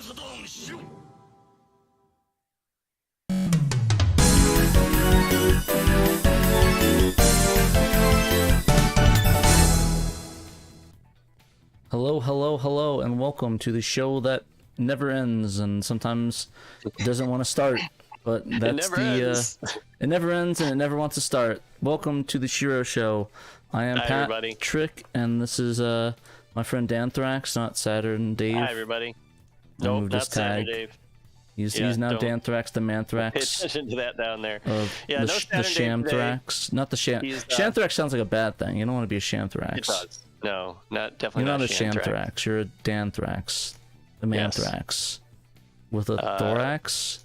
Hello, hello, hello, and welcome to the show that never ends and sometimes doesn't want to start, but that's it never ends and it never wants to start. Welcome to the SHIRO show. I am Patrick, and this is my friend Danthrax, not Saturn Dave. Hi everybody. Nope, not Saturn Dave. He's now Danthrax the Manthrax. Pay attention to that down there. Yeah, the Shamthrax. Not the Shamthrax sounds like a bad thing. You don't want to be a Shamthrax. It does. No, definitely You're not a Shamthrax. Shamthrax. You're a Danthrax. The Manthrax. With a thorax?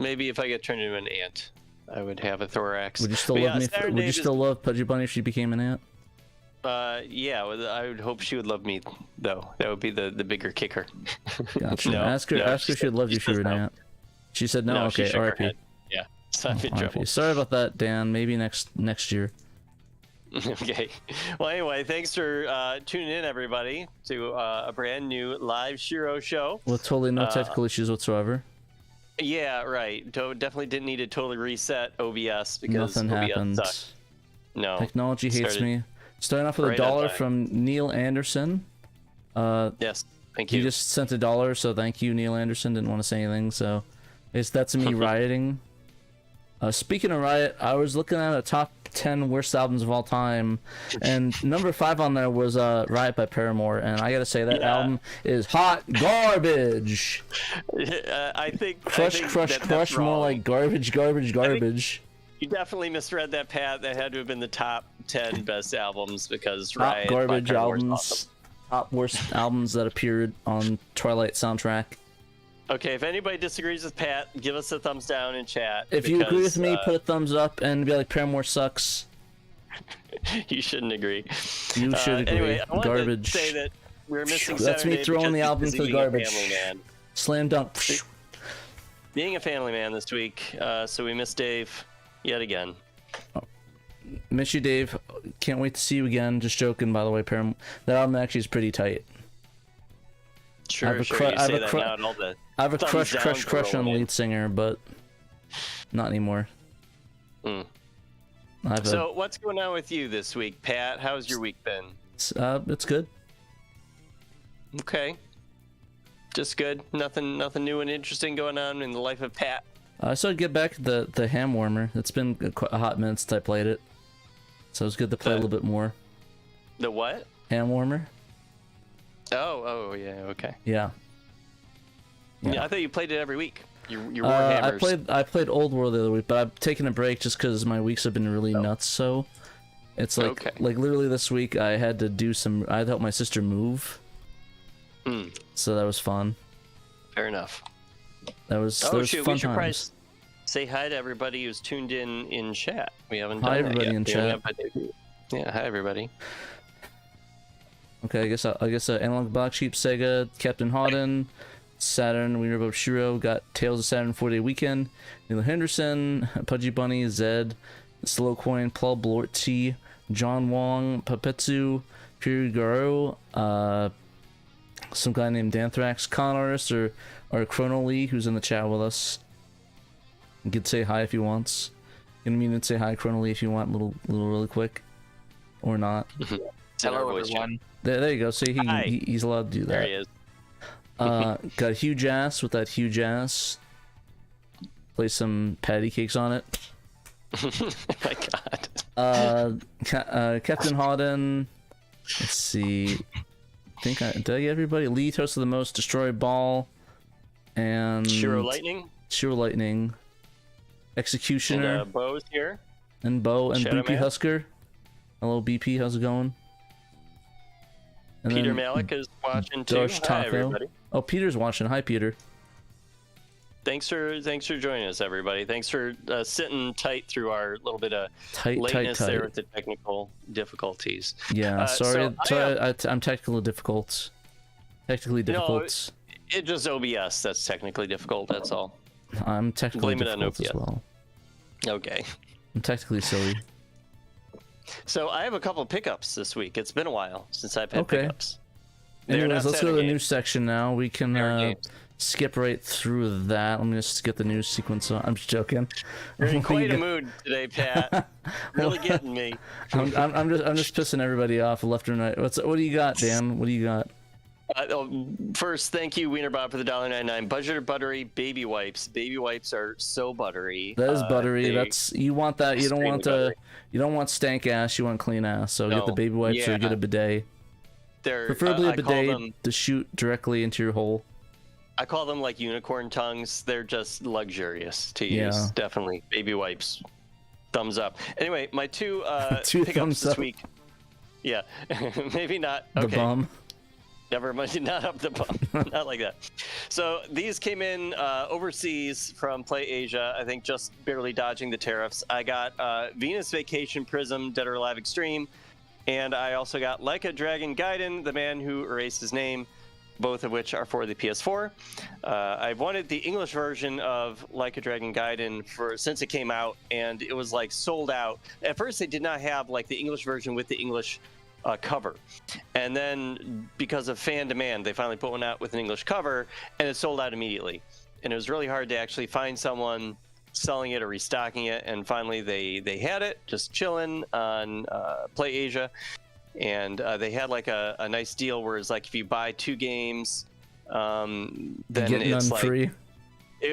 Maybe if I get turned into an ant, I would have a thorax. Would you still love me? Would you still love Pudgy Bunny if she became an ant? Yeah, I would hope she would love me, though. That would be the bigger kicker. Gotcha. No, ask her if she would love you if you were an ant. She said no. Okay, RIP. Yeah, so I'm in trouble. Sorry about that, Dan. Maybe next year. Okay. Well, anyway, thanks for tuning in, everybody, to a brand new live SHIRO show. With totally no technical issues whatsoever. Yeah, right. Definitely didn't need to totally reset OBS because nothing OBS happens. sucked. No. Technology hates me. Starting off with $1 from Neil Anderson. Yes, thank you. He just sent $1, so thank you, Neil Anderson. Didn't want to say anything, so that's me rioting. Speaking of riot, I was looking at a top 10 worst albums of all time, and number 5 on there was Riot by Paramore, and I gotta say that album is hot garbage. I think crush, more like garbage. You definitely misread that, Pat. That had to have been the top 10 best albums because top Riot garbage by albums, awesome. Top worst albums that appeared on Twilight soundtrack. Okay, if anybody disagrees with Pat, give us a thumbs down in chat. If you agree with me, put a thumbs up and be like, Paramore sucks. You shouldn't agree. You should agree. Anyway, I wanted garbage. to say that we're missing That's me throwing the album to the garbage. Slam dunk. Being a family man this week, so we missed Dave yet again. Oh. Miss you, Dave. Can't wait to see you again. Just joking, by the way. Paramore. That album actually is pretty tight. Sure, you say that now and all the I have a crush on the lead singer, but not anymore. So what's going on with you this week, Pat? How's your week been? It's good. Okay. Just good. Nothing new and interesting going on in the life of Pat. So I'd get back to the ham warmer. It's been a hot minute since I played it, so it's good to play a little bit more. The what? Ham warmer. Oh yeah, okay. Yeah, I thought you played it every week. You Warhammers. I played Old World the other week, but I've taken a break just because my weeks have been really nuts. So it's like literally this week I had to help my sister move. So that was fun. Fair enough. That was we should fun probably times. say hi to everybody who's tuned in chat. We haven't done hi that everybody yet. in chat. Yeah, hi everybody. Okay, I guess Analog Black Sheep, Sega, Captain Hawden, Saturn, we were about SHIRO, got Tales of Saturn 4-Day Weekend, Neil Henderson, Pudgy Bunny, Zed, Slow Coin, Paul Blorty, John Wong, Papetsu, Piri Garo, some guy named Danthrax, Con Artist, or Chrono Lee, who's in the chat with us. You could say hi if he wants. You know what I mean? Say hi, Chrono Lee, if you want, little really quick, or not. Hello, everyone. There you go. See, he's allowed to do that. There he is. Got a huge ass with that huge ass. Play some patty cakes on it. Oh my god. Captain Hawden. Let's see. Did I get everybody? Lee Toast of the Most, Destroy Ball, and SHIRO Lightning. Executioner. And Bo's here. And Bo and Shadow BP Man. Husker. Hello BP, how's it going? And Peter Malik is watching too. Hi everybody. Oh, Peter's watching. Hi Peter. Thanks for joining us, everybody. Thanks for sitting tight through our little bit of lateness there with the technical difficulties. Yeah, sorry, I'm technically difficult. Technically difficult. No, it's just OBS that's technically difficult. That's all. I'm technically difficult as well. Okay. I'm technically silly. So I have a couple pickups this week. It's been a while since I've had pickups. Anyways, let's go to the news section now. We can skip right through that. Let me just get the news sequence on. I'm just joking. You're in quite a mood today, Pat. Really getting me. I'm just pissing everybody off left and right. What do you got, Dan? What do you got? First, thank you, Wiener Bob, for the $1.99. Budget or buttery baby wipes. Baby wipes are so buttery. That is buttery. You want that. You don't want you don't want stank ass. You want clean ass. So get the baby wipes or get a bidet. Preferably a bidet to shoot directly into your hole. I call them like unicorn tongues. They're just luxurious to use. Definitely. Baby wipes. Thumbs up. Anyway, my two pickups this week. Yeah. Maybe not. The bum. Never mind, not up the bum. Not like that. So these came in overseas from Play Asia, I think just barely dodging the tariffs. I got Venus Vacation Prism Dead or Alive Extreme, and I also got Like a Dragon Gaiden, The Man Who Erased His Name, both of which are for the PS4. I've wanted the English version of Like a Dragon Gaiden since it came out, and it was like sold out. At first they did not have like the English version with the English cover, and then because of fan demand they finally put one out with an English cover, and it sold out immediately, and it was really hard to actually find someone selling it or restocking it, and finally they had it just chilling on Play Asia, and they had like a nice deal where it's like if you buy 2 games then it's like free.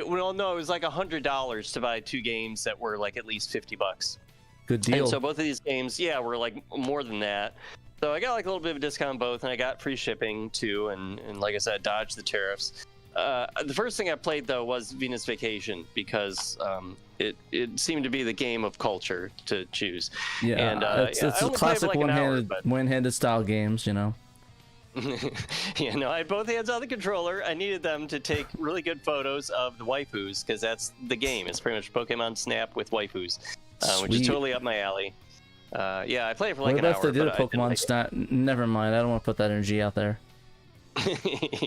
Well, no, it was like $100 to buy 2 games that were like at least $50. Good deal. And so both of these games, were like more than that. So I got like a little bit of a discount on both, and I got free shipping too, and like I said, dodged the tariffs. The first thing I played though was Venus Vacation, because it seemed to be the game of culture to choose. Yeah, and it's a classic one-handed style games, you know. Yeah, no, I had both hands on the controller. I needed them to take really good photos of the waifus, because that's the game. It's pretty much Pokemon Snap with waifus, which is totally up my alley. Yeah, I played it for like an hour. What if they did a Pokemon Snap? Never mind, I don't want to put that energy out there.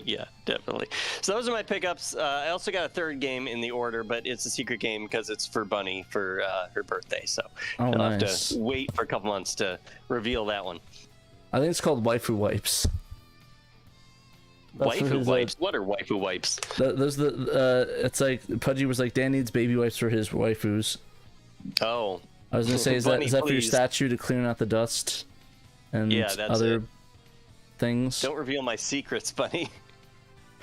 Yeah, definitely. So those are my pickups. I also got a third game in the order, but it's a secret game because it's for Bunny for her birthday. So I'll have to wait for a couple months to reveal that one. I think it's called Waifu Wipes. Waifu wipes? What are waifu wipes? It's like Pudgy was like, Dan needs baby wipes for his waifus. Oh. I was gonna say, is that for your statue to clean out the dust and other things? Don't reveal my secrets, Bunny.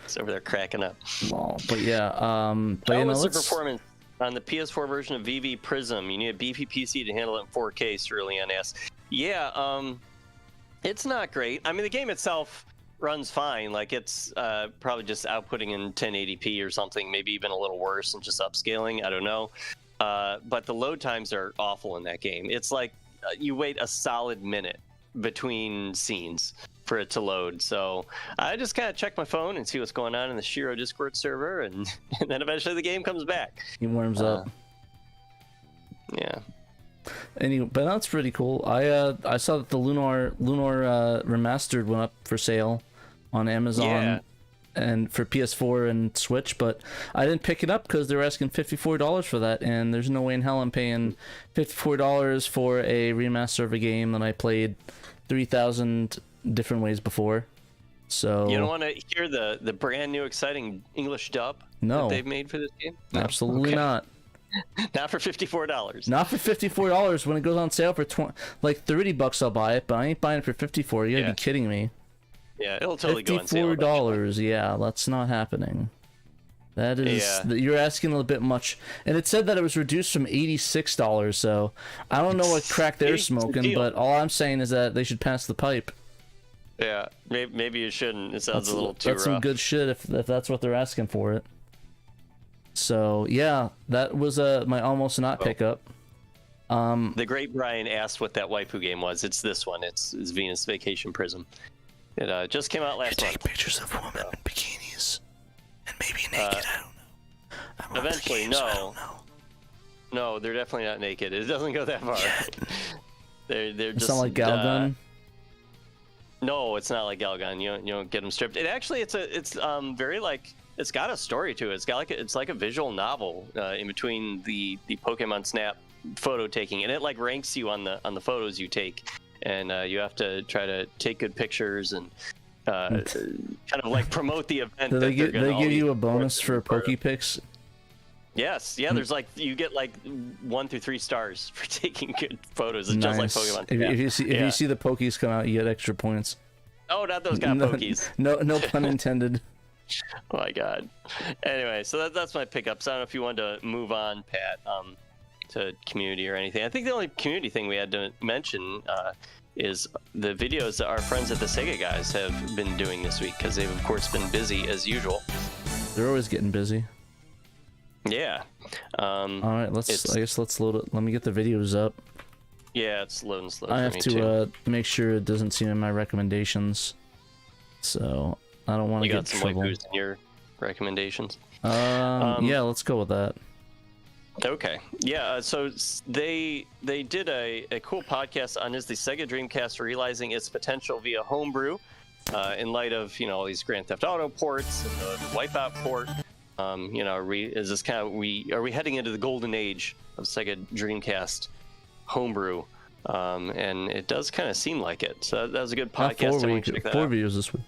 It's over there cracking up. Oh, but yeah, How was the performance on the PS4 version of VV Prism? You need a beefy PC to handle it in 4K, Cerulean asks. Yeah, it's not great. I mean, the game itself runs fine. Like, it's probably just outputting in 1080p or something, maybe even a little worse and just upscaling. I don't know. But the load times are awful in that game. It's like you wait a solid minute between scenes for it to load. So I just kind of check my phone and see what's going on in the SHIRO Discord server, and then eventually the game comes back. He warms up. Yeah. Anyway, but that's pretty cool. I saw that the Lunar Remastered went up for sale on Amazon. Yeah. And for PS4 and Switch, but I didn't pick it up because they were asking $54 for that, and there's no way in hell I'm paying $54 for a remaster of a game that I played 3,000 different ways before. So you don't want to hear the brand new exciting English dub that they've made for this game? No? Absolutely not. Not for $54. Not for $54. When it goes on sale for $30, I'll buy it, but I ain't buying it for $54. You gotta be kidding me. Yeah, it'll totally go on sale. $54, yeah, that's not happening. That is, you're asking a little bit much. And it said that it was reduced from $86, so I don't know what crack they're smoking, but all I'm saying is that they should pass the pipe. Yeah, maybe you shouldn't. It sounds a little too rough. That's some good shit if that's what they're asking for it. So, yeah, that was my almost not pickup. The great Brian asked what that waifu game was. It's this one. It's Venus Vacation Prism. It just came out last month. Take pictures of women in bikinis and maybe naked. I don't know. Eventually, no. I don't know. No, they're definitely not naked. It doesn't go that far. They're just. It's not like Galgun. No, it's not like Galgun. You don't get them stripped. It's very like, it's got a story to it. It's like a visual novel in between the Pokemon Snap photo taking, and it like ranks you on the photos you take. And you have to try to take good pictures and kind of like promote the event. Do that they they're give you a always bonus for part of. PokePix? Yes, yeah. There's like you get like 1 through 3 stars for taking good photos. It's just like Pokemon. If you see the Pokies come out, you get extra points. Oh, not those kind of Pokies. No pun intended. Oh my god. Anyway, so that's my pickups. I don't know if you wanted to move on, Pat, to community or anything. I think the only community thing we had to mention is the videos that our friends at the Sega guys have been doing this week, because they've of course been busy as usual. They're always getting busy. Yeah. All right, I guess let's load it. Let me get the videos up. Yeah, it's loading slow. I have to make sure it doesn't seem in my recommendations, so I don't want to get in trouble. You got some waifus in your recommendations? Yeah, let's go with that. Okay. Yeah. So they did a cool podcast on is the Sega Dreamcast realizing its potential via homebrew, in light of all these Grand Theft Auto ports and the Wipeout port. Is this kind of are we heading into the golden age of Sega Dreamcast homebrew? And it does kind of seem like it. So that was a good podcast. 4 views this week.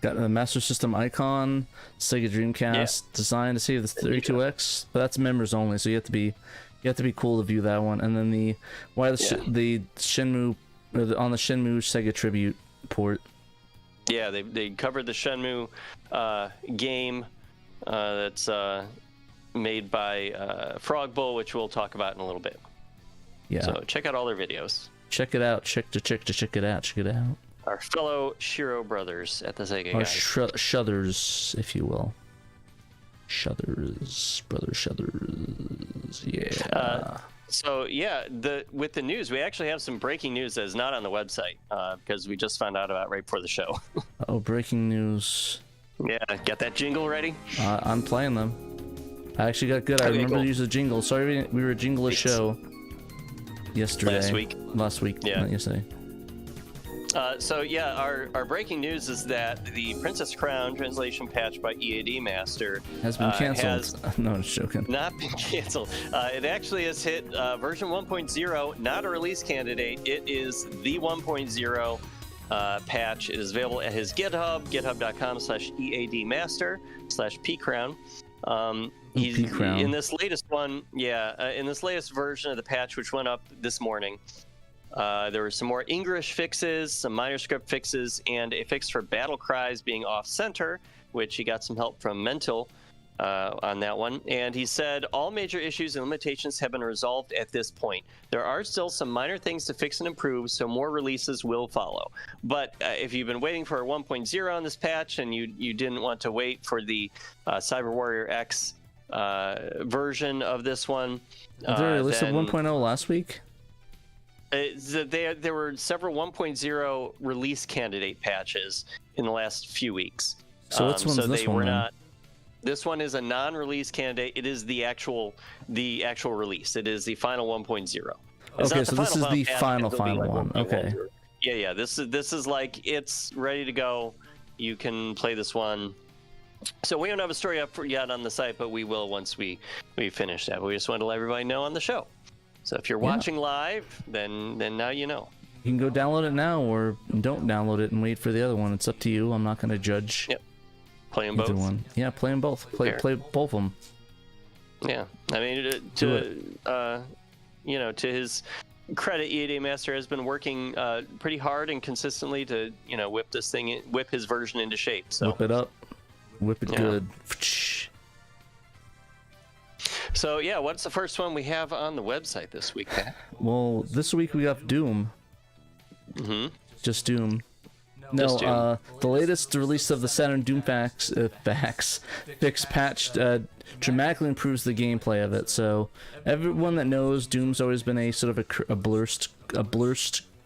Got a Master System icon, Sega Dreamcast designed to save the 32X, but that's members only, so you have to be cool to view that one. And then the Shenmue on the Shenmue Sega Tribute port. Yeah, they covered the Shenmue game that's made by Frog Bull, which we'll talk about in a little bit. Yeah. So check out all their videos. Check it out. Check it out. Our fellow Shiro brothers at the Sega Our guys. Shuthers, if you will. Shuthers, brother Shuthers. Yeah. So yeah, with the news, we actually have some breaking news that is not on the website, because we just found out about right before the show. Oh, breaking news. Yeah, got that jingle ready? I'm playing them. I actually got good. I remember to use the jingle. Sorry, we were a jingle-less show yesterday. Last week. Yeah. Not yesterday. So yeah, our breaking news is that the Princess Crown translation patch by EAD Master has been canceled. No, I'm just joking. Not been canceled. It actually has hit version 1.0, not a release candidate. It is the 1.0 patch. It is available at his GitHub, github.com/EADmaster/pcrown. He's in this latest one. Yeah, in this latest version of the patch, which went up this morning. There were some more English fixes, some minor script fixes, and a fix for battle cries being off-center, which he got some help from Mental on that one. And he said all major issues and limitations have been resolved at this point. There are still some minor things to fix and improve, so more releases will follow. But if you've been waiting for a 1.0 on this patch and you didn't want to wait for the Cyber Warrior X version of this one, did they release a 1.0 last week? There were several 1.0 release candidate patches in the last few weeks. So which one's this one? This one is a non-release candidate. It is the actual release. It is the final 1.0. Okay, so this is the final one. Okay. Yeah. This is like it's ready to go. You can play this one. So we don't have a story up yet on the site, but we will once we finish that. But we just wanted to let everybody know on the show. So if you're watching live, then now you know. You can go download it now, or don't download it and wait for the other one. It's up to you. I'm not going to judge. Yep. Play them both. One. Yeah, play them both. Play both of them. Yeah, I mean, to his credit, EAD Master has been working pretty hard and consistently to whip his version into shape. So whip it up, whip it good. So yeah, what's the first one we have on the website this week, Pat? Well, this week we got Doom. Just Doom. No, the latest release of the Saturn Doom fix patch dramatically improves the gameplay of it. So everyone that knows, Doom's always been a sort of a blurst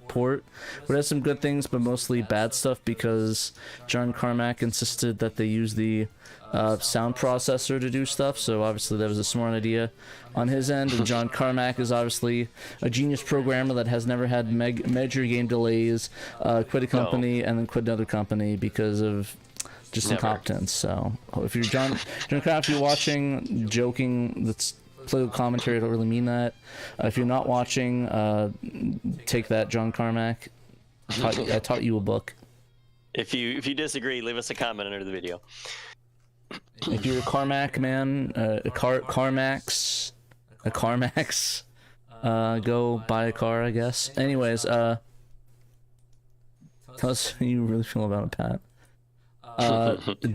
port, but it has some good things, but mostly bad stuff because John Carmack insisted that they use the sound processor to do stuff. So obviously that was a smart idea on his end, and John Carmack is obviously a genius programmer that has never had major game delays, quit a company and then quit another company because of just incompetence. So if you're John Carmack, if you're watching, joking, that's political commentary, I don't really mean that. If you're not watching, take that, John Carmack. I taught you a book. If you disagree, leave us a comment under the video. If you're a Carmack man, Carmax, go buy a car, I guess. Anyways, tell us how you really feel about it, Pat.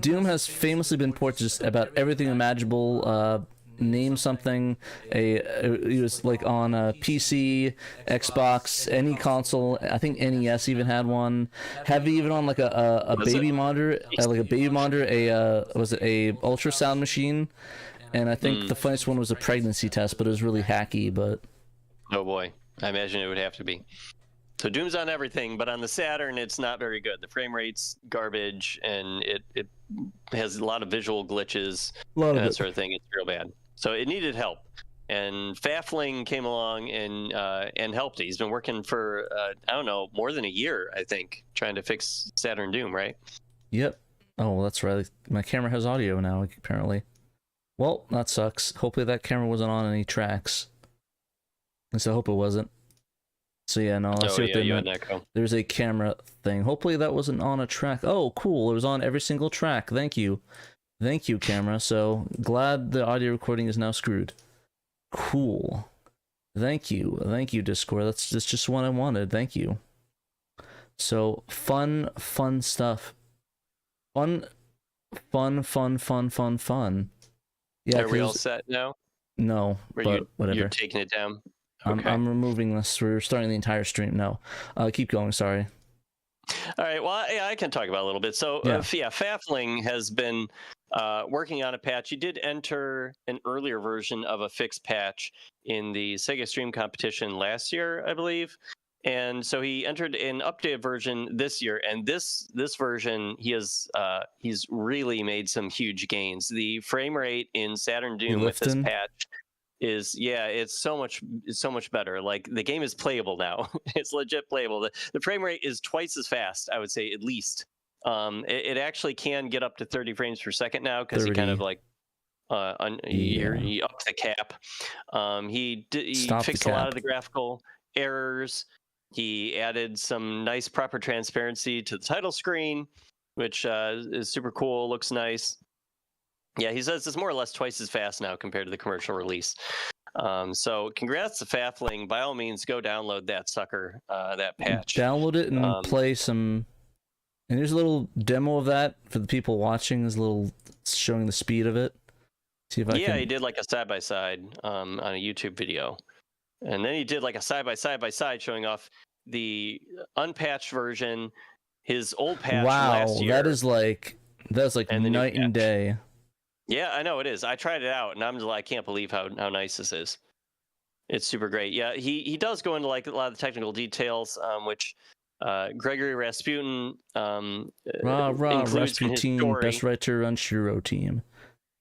Doom has famously been ported just about everything imaginable. Name something. It was like on a PC, Xbox, any console. I think NES even had one. Have even on like a baby monitor, was it a ultrasound machine? And I think the funniest one was a pregnancy test, but it was really hacky. But oh boy, I imagine it would have to be. So Doom's on everything, but on the Saturn, it's not very good. The frame rate's garbage, and it has a lot of visual glitches and that sort of thing. It's real bad. So it needed help, and Fafling came along and helped. He's been working for I don't know, more than a year, I think, trying to fix Saturn Doom, right? Yep. Oh, well, that's right. My camera has audio now, apparently. Well, that sucks. Hopefully that camera wasn't on any tracks. At least I hope it wasn't. So yeah, no, I see what they meant. There's a camera thing. Hopefully that wasn't on a track. Oh, cool. It was on every single track. Thank you. Thank you, camera. So glad the audio recording is now screwed. Cool. Thank you. Thank you, Discord. That's just what I wanted. Thank you. So fun stuff. Fun. Yeah. Are we all set now? No, but whatever. You're taking it down. Okay. I'm removing this. We're starting the entire stream. No, keep going. Sorry. All right. Well, yeah, I can talk about it a little bit. So, Fafling has been working on a patch. He did enter an earlier version of a fixed patch in the Sega Stream competition last year, I believe. And so he entered an updated version this year. And this version, he's really made some huge gains. The frame rate in Saturn Doom with this patch is it's so much better. Like, the game is playable now. It's legit playable. The frame rate is twice as fast, I would say, at least. It actually can get up to 30 frames per second now, because he kind of like he upped the cap. He fixed a lot of the graphical errors. He added some nice proper transparency to the title screen, which is super cool. Looks nice. Yeah, he says it's more or less twice as fast now compared to the commercial release. So congrats to Fafling. By all means, go download that sucker, that patch. Download it and play some. And here's a little demo of that for the people watching. There's a little showing the speed of it. See if I can. He did like a side-by-side on a YouTube video. And then he did like a side-by-side showing off the unpatched version, his old patch last year. That's like night and day. Yeah, I know it is. I tried it out, and I'm just like, I can't believe how nice this is. It's super great. Yeah, he does go into like a lot of the technical details, which Gregory Rasputin includes Rasputin, in his story. Best writer on SHIRO team.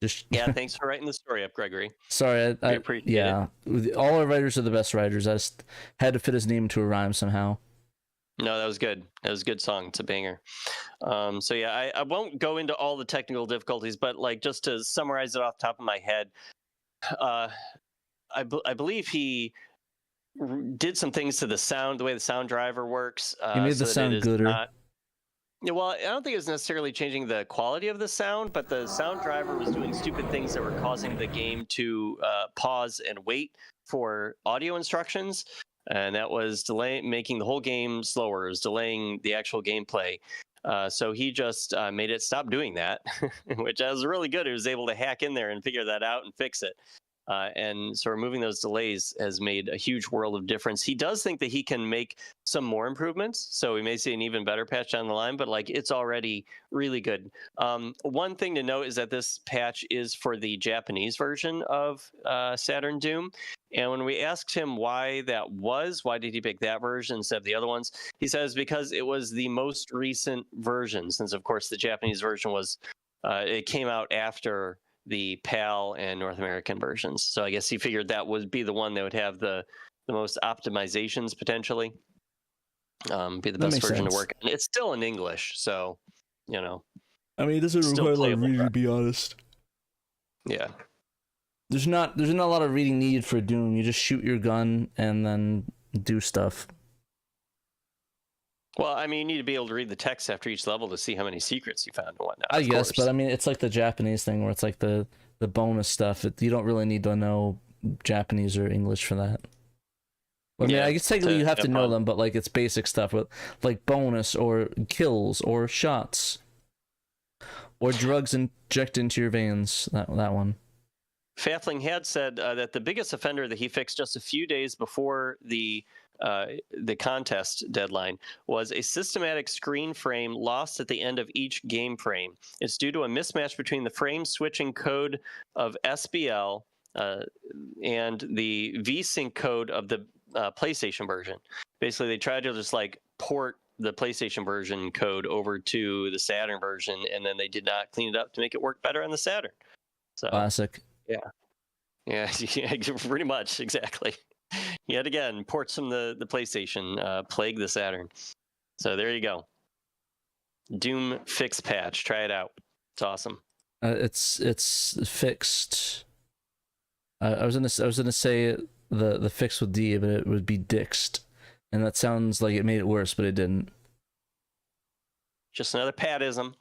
Thanks for writing the story up, Gregory. Sorry, I appreciate it. All our writers are the best writers. I just had to fit his name into a rhyme somehow. No, that was good. That was a good song. It's a banger. So yeah, I won't go into all the technical difficulties, but like just to summarize it off the top of my head, I believe he did some things to the sound, the way the sound driver works. He made the sound gooder. Well, I don't think it was necessarily changing the quality of the sound, but the sound driver was doing stupid things that were causing the game to pause and wait for audio instructions. And that was making the whole game slower. It was delaying the actual gameplay. So he just made it stop doing that, which was really good. He was able to hack in there and figure that out and fix it. And so removing those delays has made a huge world of difference. He does think that he can make some more improvements, so we may see an even better patch down the line, but like it's already really good. One thing to note is that this patch is for the Japanese version of Saturn Doom. And when we asked him why did he pick that version instead of the other ones, he says because it was the most recent version, since of course the Japanese version was, it came out after the PAL and North American versions. So I guess he figured that would be the one that would have the most optimizations potentially. Be the best version to work. And it's still in English, so you know. I mean, it doesn't require a lot of reading, to be honest. Yeah. There's not a lot of reading needed for Doom. You just shoot your gun and then do stuff. Well, I mean, you need to be able to read the text after each level to see how many secrets you found and whatnot. I of guess, course. but I mean, it's like the Japanese thing where it's like the bonus stuff. You don't really need to know Japanese or English for that. I mean, Yeah, I guess technically you have to know fun. them, but like it's basic stuff with like bonus or kills or shots or drugs injected into your veins. That one. Fathling had said that the biggest offender that he fixed just a few days before the contest deadline was a systematic screen frame lost at the end of each game frame. It's due to a mismatch between the frame switching code of SBL and the VSync code of the PlayStation version. Basically, they tried to just like port the PlayStation version code over to the Saturn version, and then they did not clean it up to make it work better on the Saturn. So Classic. yeah, pretty much, exactly. Yet again, ports from the PlayStation plague the Saturn. So there you go. Doom fix patch. Try it out. It's awesome. It's fixed. I was gonna say the fix with D, but it would be dixed, and that sounds like it made it worse, but it didn't. Just another patism.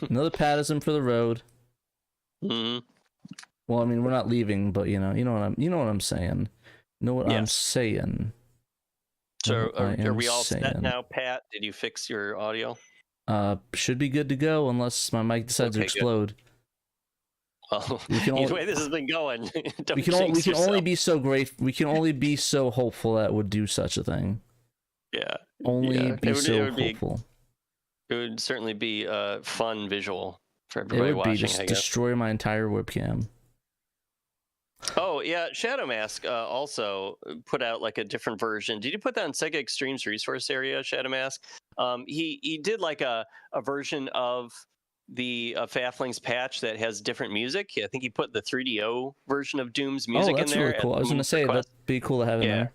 Another patism for the road. Mm-hmm. Well, I mean, we're not leaving, but you know what I'm saying. Know what I'm saying. So are we all set now, Pat? Did you fix your audio? Should be good to go unless my mic decides to explode. Well, the way this has been going, we can only be so great. We can only be so hopeful that would do such a thing. Yeah. Only be so hopeful. It would certainly be a fun visual for everybody watching. It would be just destroy my entire webcam. Oh yeah, Shadow Mask also put out like a different version. Did you put that on Sega Extreme's resource area, Shadow Mask? He did like a version of the Fathling's patch that has different music. I think he put the 3DO version of Doom's music in there. Oh, that's really cool. I was gonna say that'd be cool to have in there.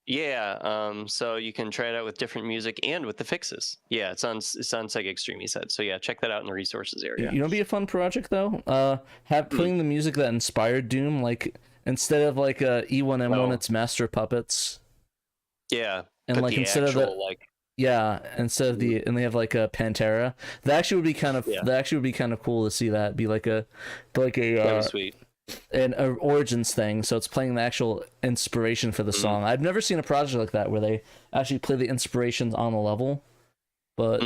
Yeah, so you can try it out with different music and with the fixes. Yeah, it's on Sega Extreme, he said. So yeah, check that out in the resources area. You know, be a fun project though. Putting the music that inspired Doom, like instead of like E1M1, it's Master Puppets. Yeah, and like instead of the and they have like a Pantera. That actually would be kind of cool to see that be like a sweet. An origins thing, so it's playing the actual inspiration for the song. I've never seen a project like that where they actually play the inspirations on the level, but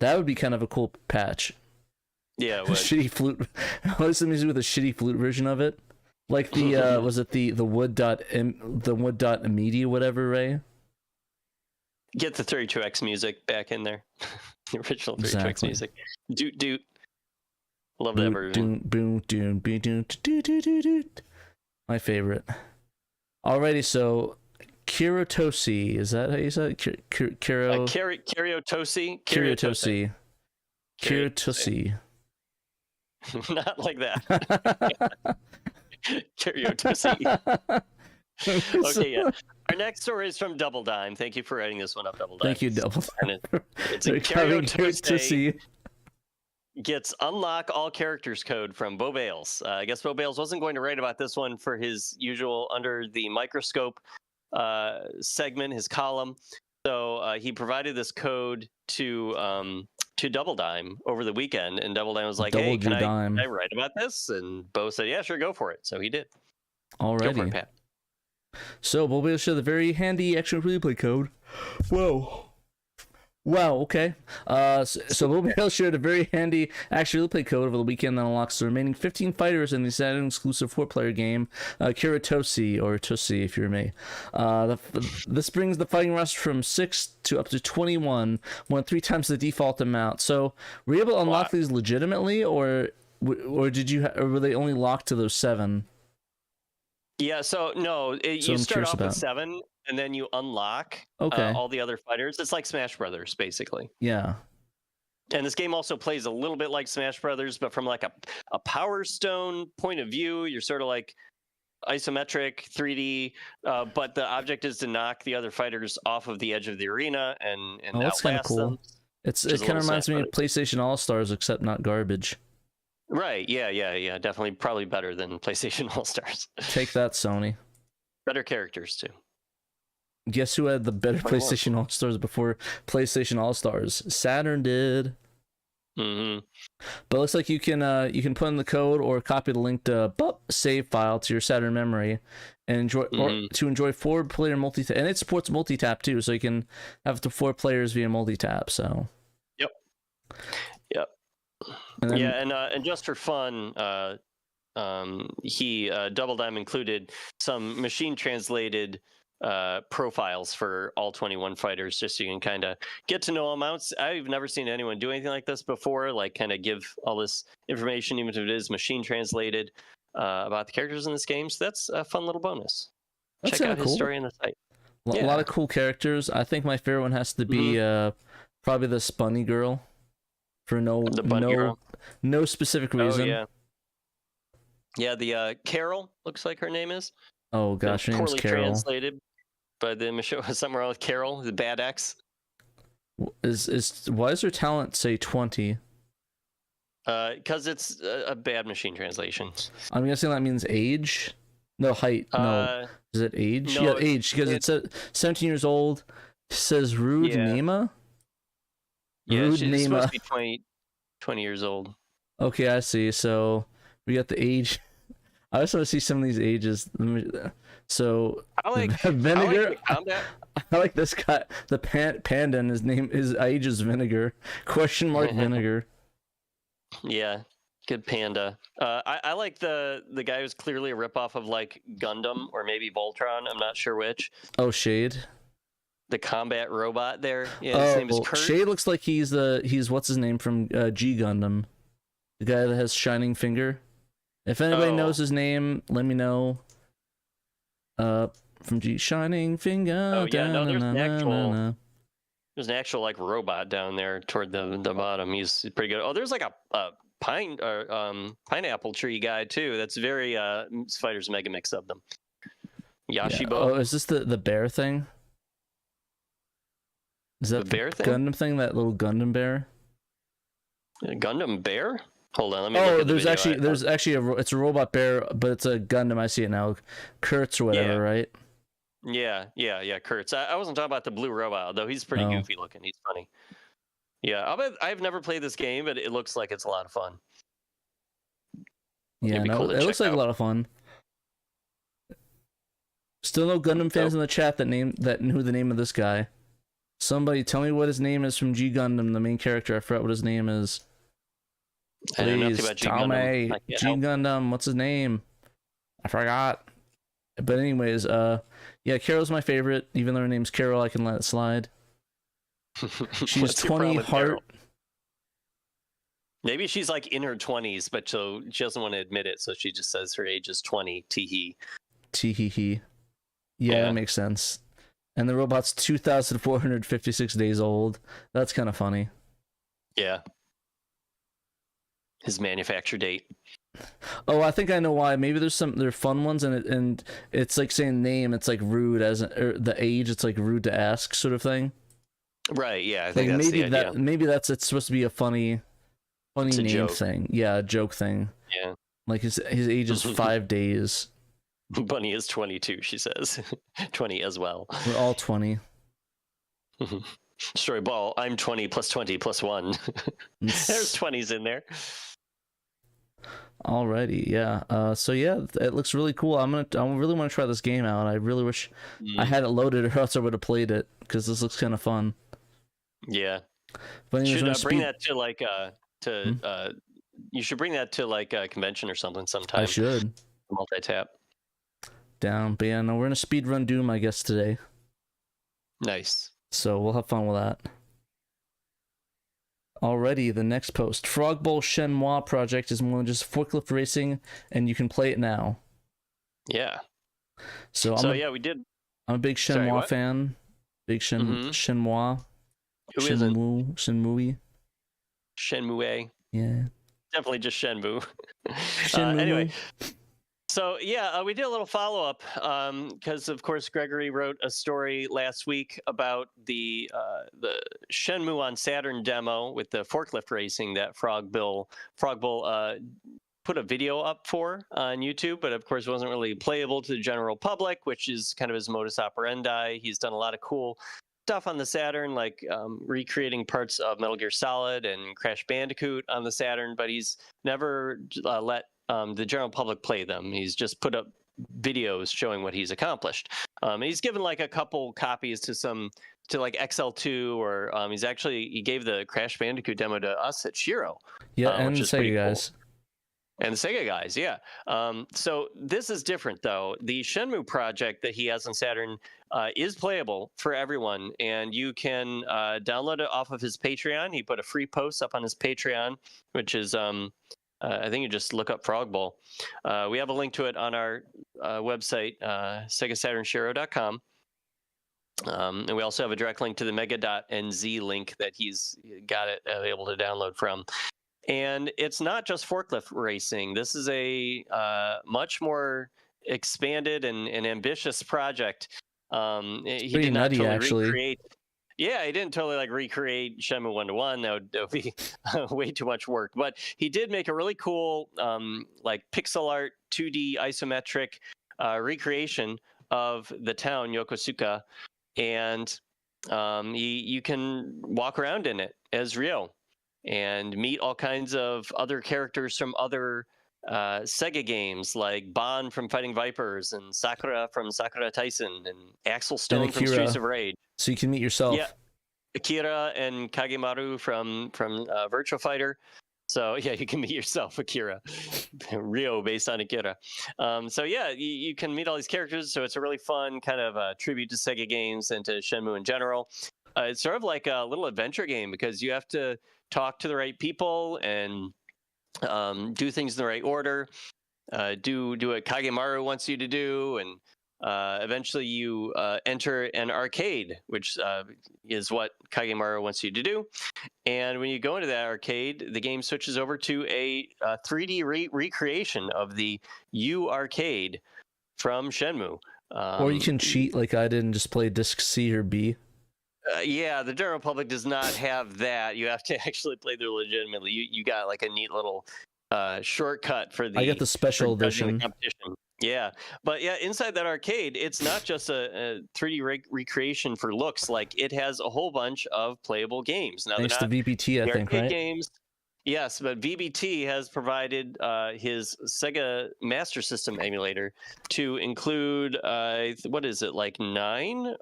that would be kind of a cool patch. Yeah, it would. Shitty flute. Listen to music with a shitty flute version of it, like the was it the wood media whatever, Ray? Get the 32X music back in there. The original 32X music. Doot. Love that version. My favorite. Alrighty, so Kiritosi, is that how you say it? Kiritosi. Not like that. Kiritosi. Okay, yeah. Our next story is from Double Dime. Thank you for writing this one up, Double Dime. Thank you, Double Dime. It's a Kiritosi. Gets unlock all characters code from Bo Bales. I guess Bo Bales wasn't going to write about this one for his usual under the microscope segment, his column. So he provided this code to Double Dime over the weekend, and Double Dime was like, "Hey, can I write about this?" And Bo said, "Yeah, sure, go for it." So he did. Alrighty. Go for it, Pat. So Bo Bales showed the very handy action replay code. Whoa. Wow, okay. So Bo Bales shared a very handy action replay code over the weekend that unlocks the remaining 15 fighters in the Saturn exclusive 4-player game, Kiritosi, or Tosi if you're me. This brings the fighting roster from 6 to up to 21, more than 3 times the default amount. So were you able to unlock these legitimately, or were they only locked to those 7? Yeah, so no, you start off with 7, and then you unlock all the other fighters. It's like Smash Brothers, basically. Yeah. And this game also plays a little bit like Smash Brothers, but from like a Power Stone point of view. You're sort of like isometric 3D, but the object is to knock the other fighters off of the edge of the arena and that's kind of cool. Them, it kind of reminds me of PlayStation All-Stars, except not garbage. Right, yeah. Definitely, probably better than PlayStation All-Stars. Take that, Sony. Better characters, too. Guess who had the better 21. PlayStation All Stars before PlayStation All Stars? Saturn did. Mm-hmm. But it looks like you can put in the code or copy the link to save file to your Saturn memory and enjoy or to enjoy 4-player multi-tap, and it supports multi-tap too, so you can have up to 4 players via multi-tap. So Yep. and then, And just for fun, he Double Dime included some machine translated profiles for all 21 fighters, just so you can kind of get to know them out. I've never seen anyone do anything like this before, like kind of give all this information, even if it is machine translated, about the characters in this game. So that's a fun little bonus. That's Check out cool. his story on the site. A lot of cool characters. I think my favorite one has to be probably the Spunny girl, for no specific reason. Oh, yeah, the Carol looks like her name is. Oh gosh, her name's poorly Carol. translated by the Michelle somewhere with Carol, the bad X. Why does her talent say 20? Because it's a bad machine translation. I'm guessing that means age. No, height. No, is it age? No, yeah, age, because it's 17 years old. It says Rude Nema. Yeah, Rude she's supposed Nema. to be 20 years old. Okay, I see. So we got the age. I just want to see some of these ages. So I like Vinegar. I like this guy, the panda, and his age is Vinegar. Question mark Vinegar. Yeah, good panda. I like the guy who's clearly a ripoff of like Gundam or maybe Voltron. I'm not sure which. Oh, Shade. The combat robot there. Yeah, his name is Kurt. Shade looks like he's what's his name from G Gundam, the guy that has shining finger. If anybody knows his name, let me know. From G Shining Finger. Oh yeah, no, there's an actual like robot down there toward the bottom. He's pretty good. Oh, there's like a pineapple tree guy too. That's very Fighters Mega Mix of them. Yashibo. Yeah. Oh, is this the bear thing? Is that the bear thing? Gundam thing? That little Gundam bear? Gundam bear? Hold on, let me. Oh, there's actually it's a robot bear, but it's a Gundam. I see it now, Kurtz or whatever, right? Yeah, Kurtz. I wasn't talking about the blue robot, though. He's pretty goofy looking. He's funny. Yeah, I've never played this game, but it looks like it's a lot of fun. Yeah, no, it looks like a lot of fun. Still no Gundam fans in the chat that knew the name of this guy. Somebody tell me what his name is from G Gundam, the main character. I forgot what his name is. Please tell me. G Gundam, what's his name? I forgot. But anyways, yeah, Carol's my favorite. Even though her name's Carol, I can let it slide. She's 20 heart. Carol? Maybe she's like in her 20s, but she doesn't want to admit it, so she just says her age is 20. Tee hee. Yeah, that makes sense. And the robot's 2,456 days old. That's kind of funny. Yeah. His manufacture date. Oh, I think I know why. Maybe they're fun ones, and it's like saying name. It's like rude or the age. It's like rude to ask sort of thing. Right. Yeah. I think that's the idea. Maybe it's supposed to be a funny name joke thing. Yeah, a joke thing. Yeah. Like his age is 5 days. Bunny is 22. She says 20 as well. We're all 20. Story ball. I'm 20 plus 20 plus 1. There's 20s in there. Alrighty, yeah. So yeah, it looks really cool. I really want to try this game out. I really wish I had it loaded, or else I would have played it, because this looks kind of fun. Yeah. But anyways, should bring that to like you should bring that to like a convention or something sometime. I should. Multi-tap. Down, but yeah, no, we're gonna speedrun Doom, I guess, today. Nice. So we'll have fun with that. Alrighty, the next post. Frog Bowl Shenmue project is more than just forklift racing, and you can play it now. Yeah. So we did. I'm a big Shenmue fan. Big Shenmue. Who isn't? Shenmue. Shenmue. Yeah. Definitely just Shenmue. Shenmue. Anyway. So yeah, we did a little follow-up because of course Gregory wrote a story last week about the Shenmue on Saturn demo with the forklift racing that Frog Bowl put a video up for on YouTube, but of course wasn't really playable to the general public, which is kind of his modus operandi. He's done a lot of cool stuff on the Saturn, like recreating parts of Metal Gear Solid and Crash Bandicoot on the Saturn, but he's never let the general public play them. He's just put up videos showing what he's accomplished. And he's given like a couple copies to like XL2, or he gave the Crash Bandicoot demo to us at SHIRO. Yeah, and the Sega guys. Cool. And the Sega guys, yeah. So this is different, though. The Shenmue project that he has on Saturn is playable for everyone, and you can download it off of his Patreon. He put a free post up on his Patreon, which is, I think you just look up Frog Bowl. We have a link to it on our website, SegaSaturnShiro.com. And we also have a direct link to the mega.nz link that he's got it able to download from. And it's not just forklift racing. This is a much more expanded and ambitious project. He did not totally recreate. Yeah, he didn't totally like recreate Shenmue 1-to-1. That would be way too much work. But he did make a really cool, like pixel art 2D isometric recreation of the town Yokosuka, and you can walk around in it as Ryo and meet all kinds of other characters from other Sega games, like Bon from Fighting Vipers, and Sakura from Sakura Tyson, and Axel Stone from Streets of Rage. So you can meet yourself. Yeah, Akira and Kagemaru from Virtua Fighter. So yeah, you can meet yourself, Akira. Ryo based on Akira. So yeah, you can meet all these characters. So it's a really fun kind of tribute to Sega games and to Shenmue in general. It's sort of like a little adventure game, because you have to talk to the right people and do things in the right order. Do what Kagemaru wants you to do, and eventually you enter an arcade, which is what Kagemaru wants you to do. And when you go into that arcade, the game switches over to a 3D recreation of the U arcade from Shenmue. Or you can cheat like I did and just play disc C or B. Yeah, the general public does not have that. You have to actually play there legitimately. You got like a neat little shortcut for the. I got the special edition. Competition. Yeah, but yeah, inside that arcade, it's not just a 3D recreation for looks. Like, it has a whole bunch of playable games. Now, thanks to VBT, I think, right? Games. Yes, but VBT has provided his Sega Master System emulator to include what is it, like 9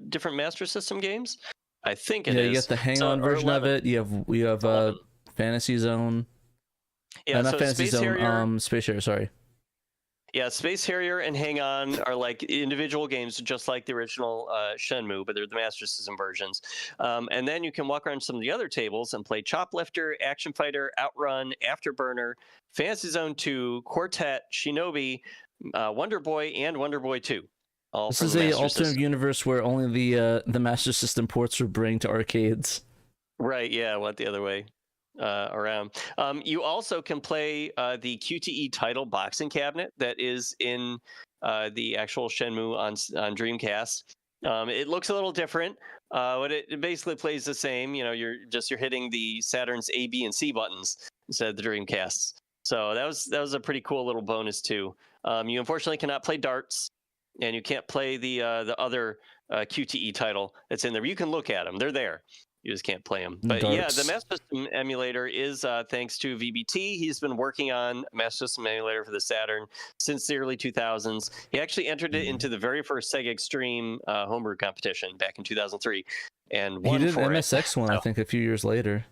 different Master System games? I think it is. Yeah, you got the Hang-On version of it. You have Fantasy Zone. Yeah, not so Fantasy Space Zone. Harrier, Space Harrier. Sorry. Yeah, Space Harrier and Hang-On are like individual games, just like the original Shenmue, but they're the Master System versions. And then you can walk around some of the other tables and play Choplifter, Action Fighter, Outrun, Afterburner, Fantasy Zone 2, Quartet, Shinobi, Wonder Boy, and Wonder Boy 2. This is a alternate universe where only the Master System ports are bring to arcades. Right, yeah, went the other way around. You also can play the QTE title boxing cabinet that is in the actual Shenmue on Dreamcast. It looks a little different, but it basically plays the same. You know, you're hitting the Saturn's A, B, and C buttons instead of the Dreamcasts. So that was a pretty cool little bonus too. You unfortunately cannot play darts, and you can't play the other QTE title that's in there. You can look at them; they're there. You just can't play them. But darts. Yeah, the Master System emulator is thanks to VBT. He's been working on Master System emulator for the Saturn since the early 2000s. He actually entered it into the very first Sega Extreme homebrew competition back in 2003, and won he did for an MSX one, I think, a few years later.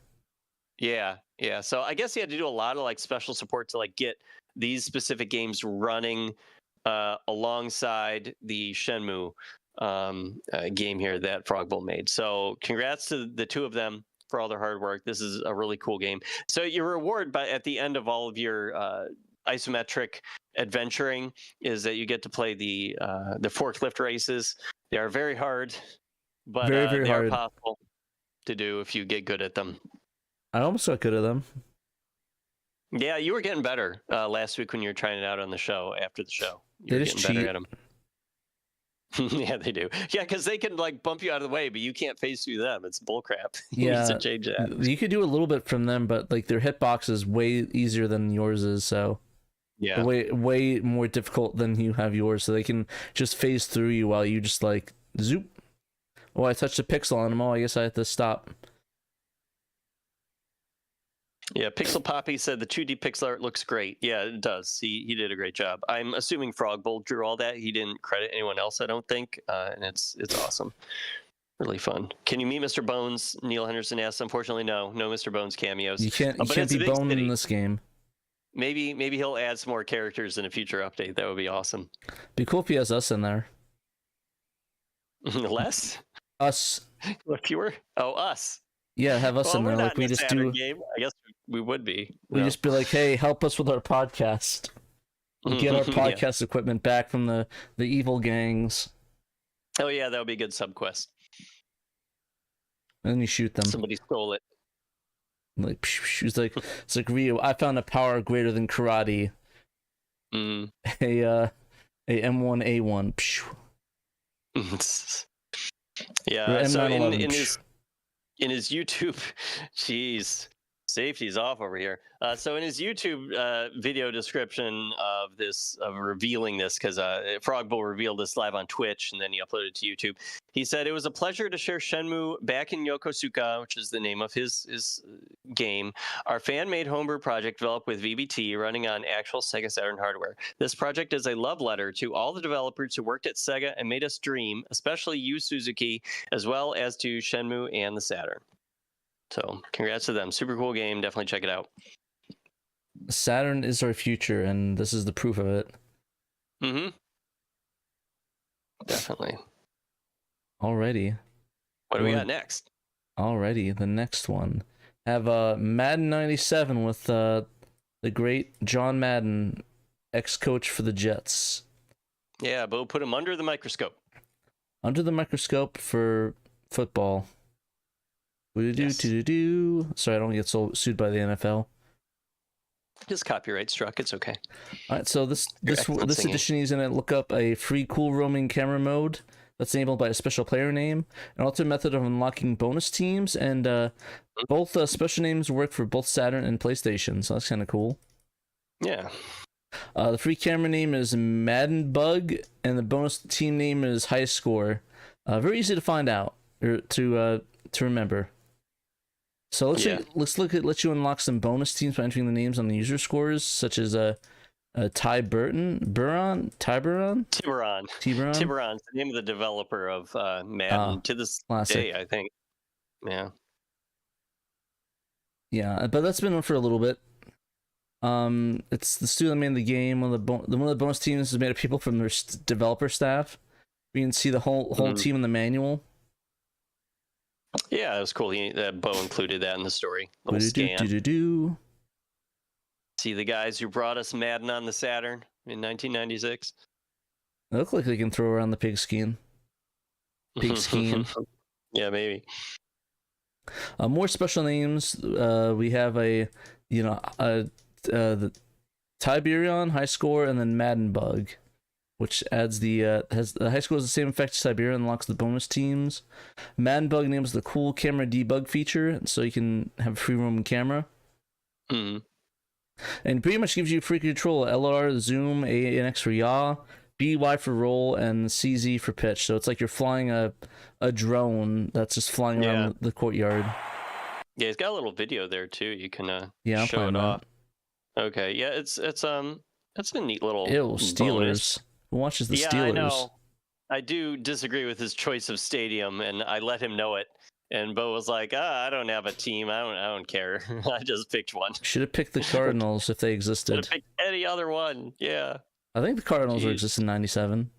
Yeah. So I guess he had to do a lot of like special support to like get these specific games running alongside the Shenmue game here that Frogbowl made. So congrats to the two of them for all their hard work. This is a really cool game. So your reward at the end of all of your isometric adventuring is that you get to play the forklift races. They are very hard, but very they hard. are possible to do if you get good at them. I almost got good at them. Yeah, you were getting better last week when you were trying it out on the show after the show. You They were just getting cheat. better at them. Yeah, they do. Yeah, because they can like bump you out of the way, but you can't phase through them. It's bullcrap. You need Yeah, to change that. you could do a little bit from them, but like their hitbox is way easier than yours is, so Yeah. way more difficult than you have yours. So they can just phase through you while you just like zoop. Oh, I touched a pixel on them. Oh, I guess I have to stop. Yeah, Pixel Poppy said the 2D pixel art looks great. Yeah, it does. He did a great job. I'm assuming Frogbolt drew all that. He didn't credit anyone else, I don't think. And it's awesome. Really fun. Can you meet Mr. Bones? Neil Henderson asked. Unfortunately, no Mr. Bones cameos. You can't But it's a be big Bone city. in this game. Maybe he'll add some more characters in a future update. That would be awesome. Be cool if he has us in there. Less? Us. Fewer? Oh, us. Yeah, have us Well, in we're there. not Like we in a just Saturn do. game. I guess we would be. We No. just be like, hey, help us with our podcast. Get our Yeah. podcast equipment back from the evil gangs. Oh yeah, that would be a good subquest. And then you shoot them. Somebody stole it. Like it's like Ryu. I found a power greater than karate. Mm. A M1A1. Yeah. Or So M911. in his YouTube, jeez, safety's off over here. So in his YouTube video description of revealing this, because Frogbull revealed this live on Twitch and then he uploaded it to YouTube. He said it was a pleasure to share Shenmue back in Yokosuka, which is the name of his game. Our fan-made homebrew project developed with VBT running on actual Sega Saturn hardware. This project is a love letter to all the developers who worked at Sega and made us dream, especially Yu Suzuki, as well as to Shenmue and the Saturn. So congrats to them. Super cool game. Definitely check it out. Saturn is our future, and this is the proof of it. Mm-hmm. Definitely. Alrighty. What do we got next? Alrighty, the next one. Have Madden 97 with the great John Madden, ex-coach for the Jets. Yeah, but we'll put him under the microscope. Under the microscope for football. Yes. Sorry, I don't get sued by the NFL. Just copyright struck. It's okay. All right, so this excellent singing. edition is going to look up a free cool roaming camera mode that's enabled by a special player name, an alternate method of unlocking bonus teams, and both special names work for both Saturn and PlayStation, so that's kind of cool. Yeah. The free camera name is Madden Bug, and the bonus team name is High Score. Very easy to find out or to remember. So let you unlock some bonus teams by entering the names on the user scores, such as Tiburon. Tiburon's the name of the developer of Madden to this classic. day, I think. Yeah. Yeah, but that's been on for a little bit. It's the studio that made the game. One of the bonus teams is made of people from their developer staff. You can see the whole team in the manual. Yeah, it was cool. Bo included that in the story. Little scan. See the guys who brought us Madden on the Saturn in 1996. They look like they can throw around the pigskin. Yeah, maybe. More special names. We have the Tiberion, High Score, and then Madden Bug, which adds the High Score has the same effect as Tiberion, unlocks the bonus teams. Madden Bug enables the cool camera debug feature, so you can have a free roaming camera. Mm-hmm. And pretty much gives you free control: LR, zoom, A and X for yaw, BY for roll, and CZ for pitch. So it's like you're flying a drone that's just flying around the courtyard. Yeah, he's got a little video there too. You can show it off. Okay, yeah, it's that's a neat little. Ew, Steelers. Bonus. Who watches the Steelers? Yeah, I know. I do disagree with his choice of stadium, and I let him know it. And Bo was like, I don't have a team. I don't care. I just picked one. Should have picked the Cardinals if they existed. Should have picked any other one. Yeah. I think the Cardinals were existing in 97.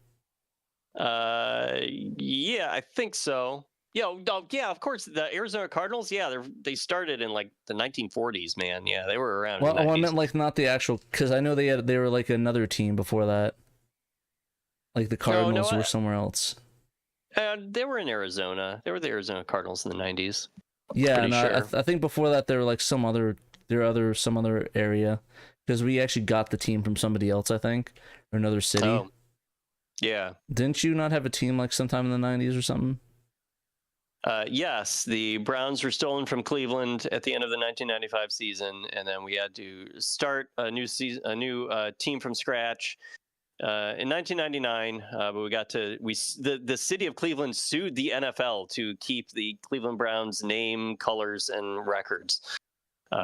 Yeah, I think so. Yeah, of course. The Arizona Cardinals, they started in like the 1940s, man. Yeah, they were around. Well, in the 90s. I meant like not the actual, because I know they were like another team before that. Like the Cardinals were somewhere else. They were in Arizona. They were the Arizona Cardinals in the 90s. Yeah, sure. I think before that they were like some other area, because we actually got the team from somebody else, I think, or another city. Oh. Yeah. Didn't you not have a team like sometime in the 90s or something? Yes, the Browns were stolen from Cleveland at the end of the 1995 season, and then we had to start a new season, a new team from scratch in 1999. But the city of Cleveland sued the NFL to keep the Cleveland Browns name, colors, and records,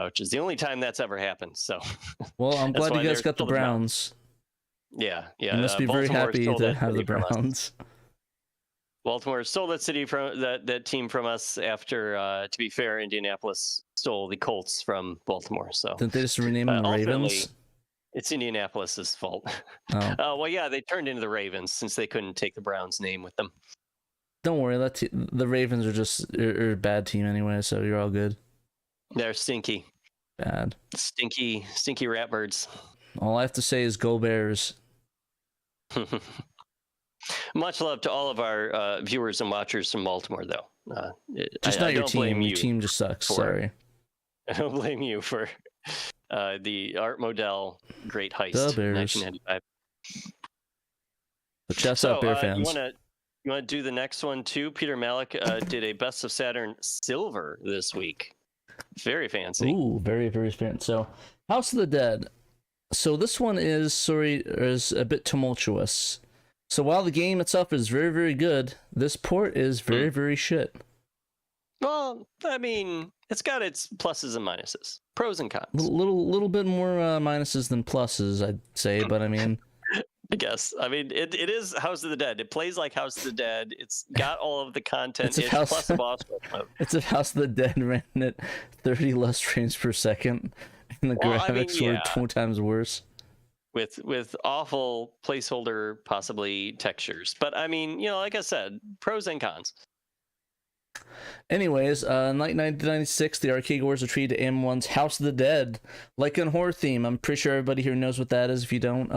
which is the only time that's ever happened. So, Well, I'm glad you guys got the Browns. Yeah, yeah. You must be very happy to have the Browns. Baltimore stole that city from that team from us after, to be fair, Indianapolis stole the Colts from Baltimore. So didn't they just rename them the Ravens? It's Indianapolis's fault. Oh. Well, yeah, they turned into the Ravens since they couldn't take the Browns name with them. Don't worry, the Ravens are just a bad team anyway, so you're all good. They're stinky. Bad. Stinky ratbirds. All I have to say is go Bears. Much love to all of our viewers and watchers from Baltimore, though. Just not your team. Your team just sucks. Sorry. I don't blame you for the Art Modell Great Heist, the Bears. 1995. But shouts out Bear fans. You want to do the next one too? Peter Malick did a Best of Saturn Silver this week. Very fancy. Ooh, very, very fancy. So, House of the Dead. So this one is a bit tumultuous. So while the game itself is very, very good, this port is very, very shit. Well, I mean, it's got its pluses and minuses, pros and cons. Little bit more minuses than pluses, I'd say. But I mean, I guess. I mean, it is House of the Dead. It plays like House of the Dead. It's got all of the content. It's plus a boss mode. It's a House of the Dead ran at 30 less frames per second, and the graphics were 2 times worse. With awful placeholder possibly textures, but I mean, like I said, pros and cons. Anyways, in 1996, the arcade wars retreated to AM1's House of the Dead, Lycan horror theme. I'm pretty sure everybody here knows what that is. If you don't,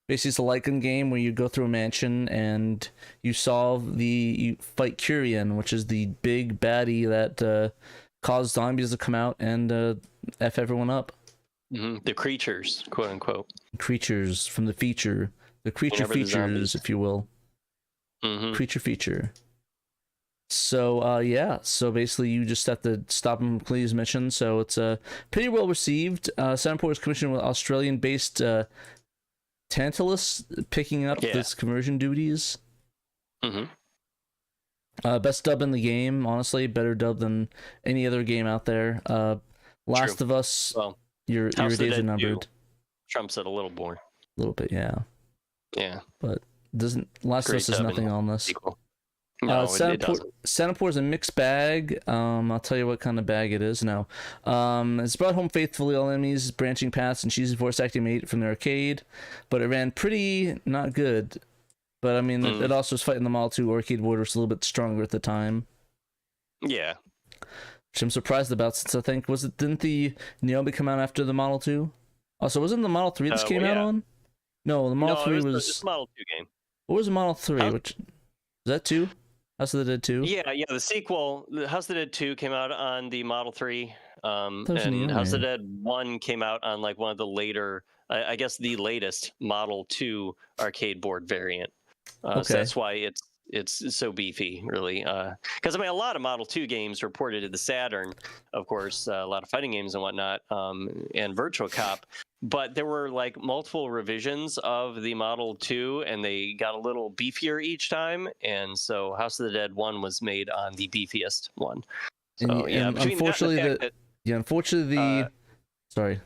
basically it's a Lycan game where you go through a mansion and you fight Curian, which is the big baddie that caused zombies to come out and F everyone up. Mm-hmm. The creatures, quote unquote. Creatures from the feature. The creature features, if you will. Mm-hmm. Creature feature. So, so basically you just have to stop him from completing his mission. So it's pretty well received. Soundport was commissioned with Australian-based Tantalus picking up this conversion duties. Mm-hmm. Best dub in the game, honestly. Better dub than any other game out there. Last of Us... Well, your days are numbered. Trumps it a little more. A little bit, yeah. Yeah. But Last of Us has nothing on this. No, it doesn't. Santapor is a mixed bag. I'll tell you what kind of bag it is now. It's brought home faithfully all enemies, branching paths, and cheesy voice acting made from the arcade, but it ran pretty not good. But I mean, it also was fighting the Model 2 arcade board, which was a little bit stronger at the time. Yeah. Which I'm surprised about, since I think, didn't the Niobe come out after the Model 2? Also, wasn't the Model 3 this came out on? No, the Model 3 was the Model 2 game. What was the Model 3? Which is that 2? House of the Dead 2? Yeah, the sequel, the House of the Dead 2 came out on the Model 3. And House of the Dead 1 came out on like one of the later, I guess the latest Model 2 arcade board variant. So that's why it's so beefy, really. Because I mean, a lot of Model 2 games were ported to the Saturn, of course, a lot of fighting games and whatnot, and Virtual Cop. But there were like multiple revisions of the Model 2, and they got a little beefier each time. And so House of the Dead 1 was made on the beefiest one. So, sorry.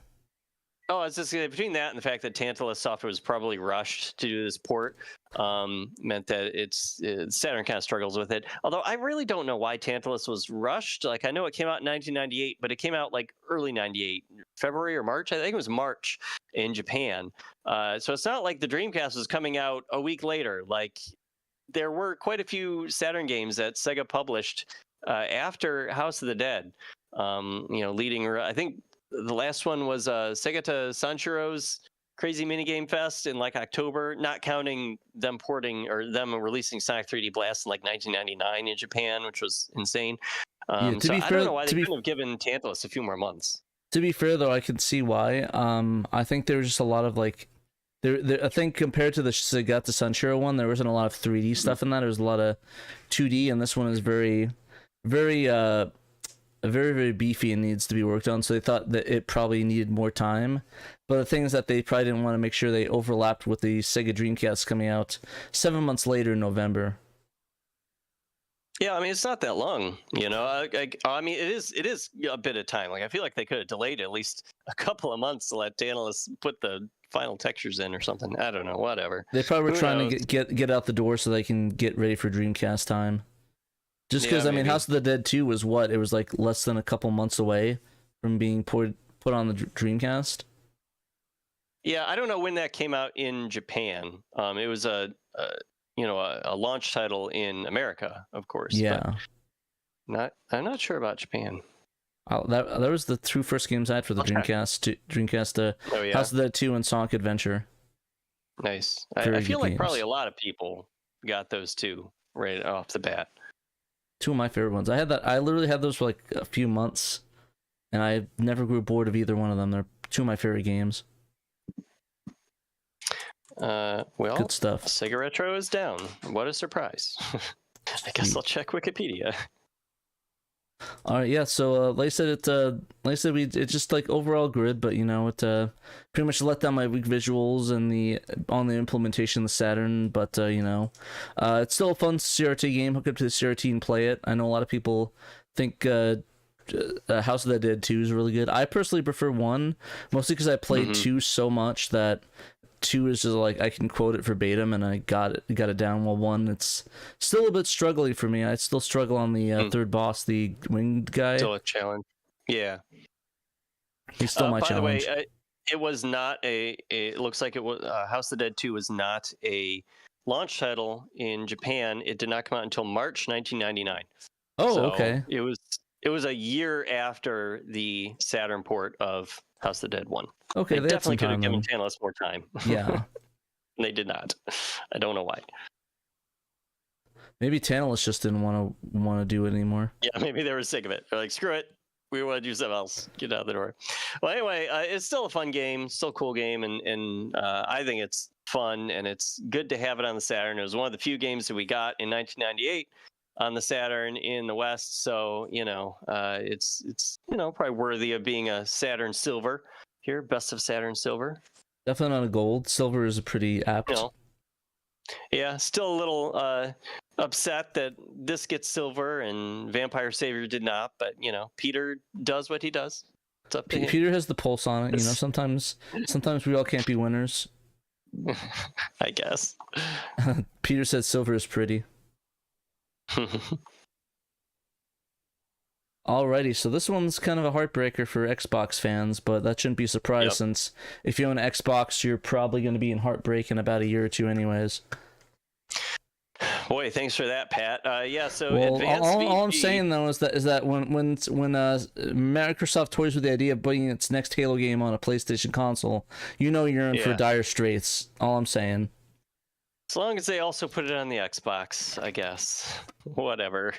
Oh, I was just saying, between that and the fact that Tantalus software was probably rushed to do this port, meant that Saturn kind of struggles with it. Although I really don't know why Tantalus was rushed. Like, I know it came out in 1998, but it came out like early 98, February or March. I think it was March in Japan. So it's not like the Dreamcast was coming out a week later. Like, there were quite a few Saturn games that Sega published after House of the Dead. Leading, I think the last one was Segata Sanshiro's Crazy Minigame Fest in like October, not counting them porting or them releasing Sonic 3D Blast in like 1999 in Japan, which was insane. I don't know why they couldn't have given Tantalus a few more months. To be fair, though, I can see why. I think there was just a lot of I think compared to the SHIRO one, there wasn't a lot of 3D stuff in that. There was a lot of 2D, and this one is very, very, very beefy and needs to be worked on. So they thought that it probably needed more time. But the thing is that they probably didn't want to make sure they overlapped with the Sega Dreamcast coming out 7 months later in November. Yeah, I mean, it's not that long, you know. I mean, it is a bit of time. Like, I feel like they could have delayed at least a couple of months to let the analysts put the final textures in or something. I don't know, whatever. They probably were trying to get out the door so they can get ready for Dreamcast time. Just because, I mean, House of the Dead 2 was what? It was like less than a couple months away from being put on the Dreamcast. Yeah, I don't know when that came out in Japan. It was a launch title in America, of course. Yeah. I'm not sure about Japan. That was the two first games I had for the Dreamcast. House of the Dead 2 and Sonic Adventure. Nice. I feel like probably a lot of people got those two right off the bat. Two of my favorite ones. I literally had those for like a few months, and I never grew bored of either one of them. They're two of my favorite games. Well, good stuff. Sega Retro is down. What a surprise. I guess I'll check Wikipedia. All right, yeah. So, like I said, it's just like overall good, but you know, it pretty much let down my weak visuals and on the implementation of the Saturn. But you know, it's still a fun CRT game. Hook up to the CRT and play it. I know a lot of people think House of the Dead 2 is really good. I personally prefer 1, mostly because I played 2 so much that 2 is just like I can quote it verbatim and I got it down. While 1, it's still a bit struggling for me. I still struggle on the third boss, the winged guy. Still a challenge. Yeah, he's still my challenge. By the way, it was not it looks like it was House of the Dead 2 was not a launch title in Japan. It did not come out until March 1999. Oh, so okay. It was a year after the Saturn port of House of the Dead 1. Okay, they definitely could have given Tantalus more time. Yeah. They did not. I don't know why. Maybe Tantalus just didn't want to do it anymore. Yeah, maybe they were sick of it. They're like, screw it. We want to do something else. Get out the door. Well, anyway, it's still a fun game, still a cool game, and I think it's fun, and it's good to have it on the Saturn. It was one of the few games that we got in 1998 on the Saturn in the West, so you know, it's probably worthy of being a Saturn Silver here, best of Saturn Silver. Definitely not a gold. Silver is a pretty apt. You know, yeah, still a little upset that this gets silver and Vampire Savior did not, but you know, Peter does what he does. It's up to him. Peter has the pulse on it. You know, sometimes we all can't be winners. I guess. Peter said silver is pretty. Alrighty, so this one's kind of a heartbreaker for Xbox fans, but that shouldn't be a surprise since if you own an Xbox, you're probably going to be in heartbreak in about a year or two anyways. Boy, thanks for that, Pat. Yeah, so all I'm saying though is that when Microsoft toys with the idea of putting its next Halo game on a PlayStation console, you know you're in for dire straits. All I'm saying. As long as they also put it on the Xbox, I guess. Whatever.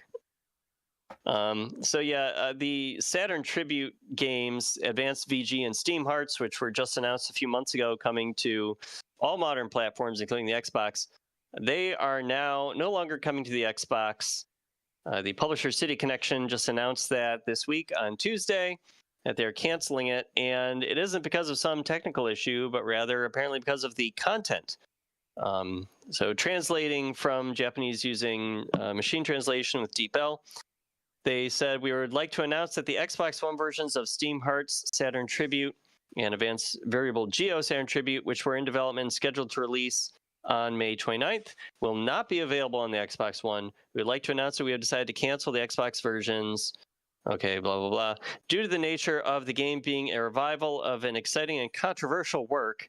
So yeah, the Saturn Tribute games, Advanced VG and Steam Hearts, which were just announced a few months ago, coming to all modern platforms, including the Xbox, they are now no longer coming to the Xbox. The publisher City Connection just announced that this week on Tuesday, that they're canceling it, and it isn't because of some technical issue, but rather apparently because of the content. So translating from Japanese using machine translation with DeepL, they said, we would like to announce that the Xbox One versions of Steam Hearts, Saturn Tribute, and Advanced Variable Geo Saturn Tribute, which were in development and scheduled to release on May 29th, will not be available on the Xbox One. We would like to announce that we have decided to cancel the Xbox versions. Okay, blah, blah, blah. Due to the nature of the game being a revival of an exciting and controversial work,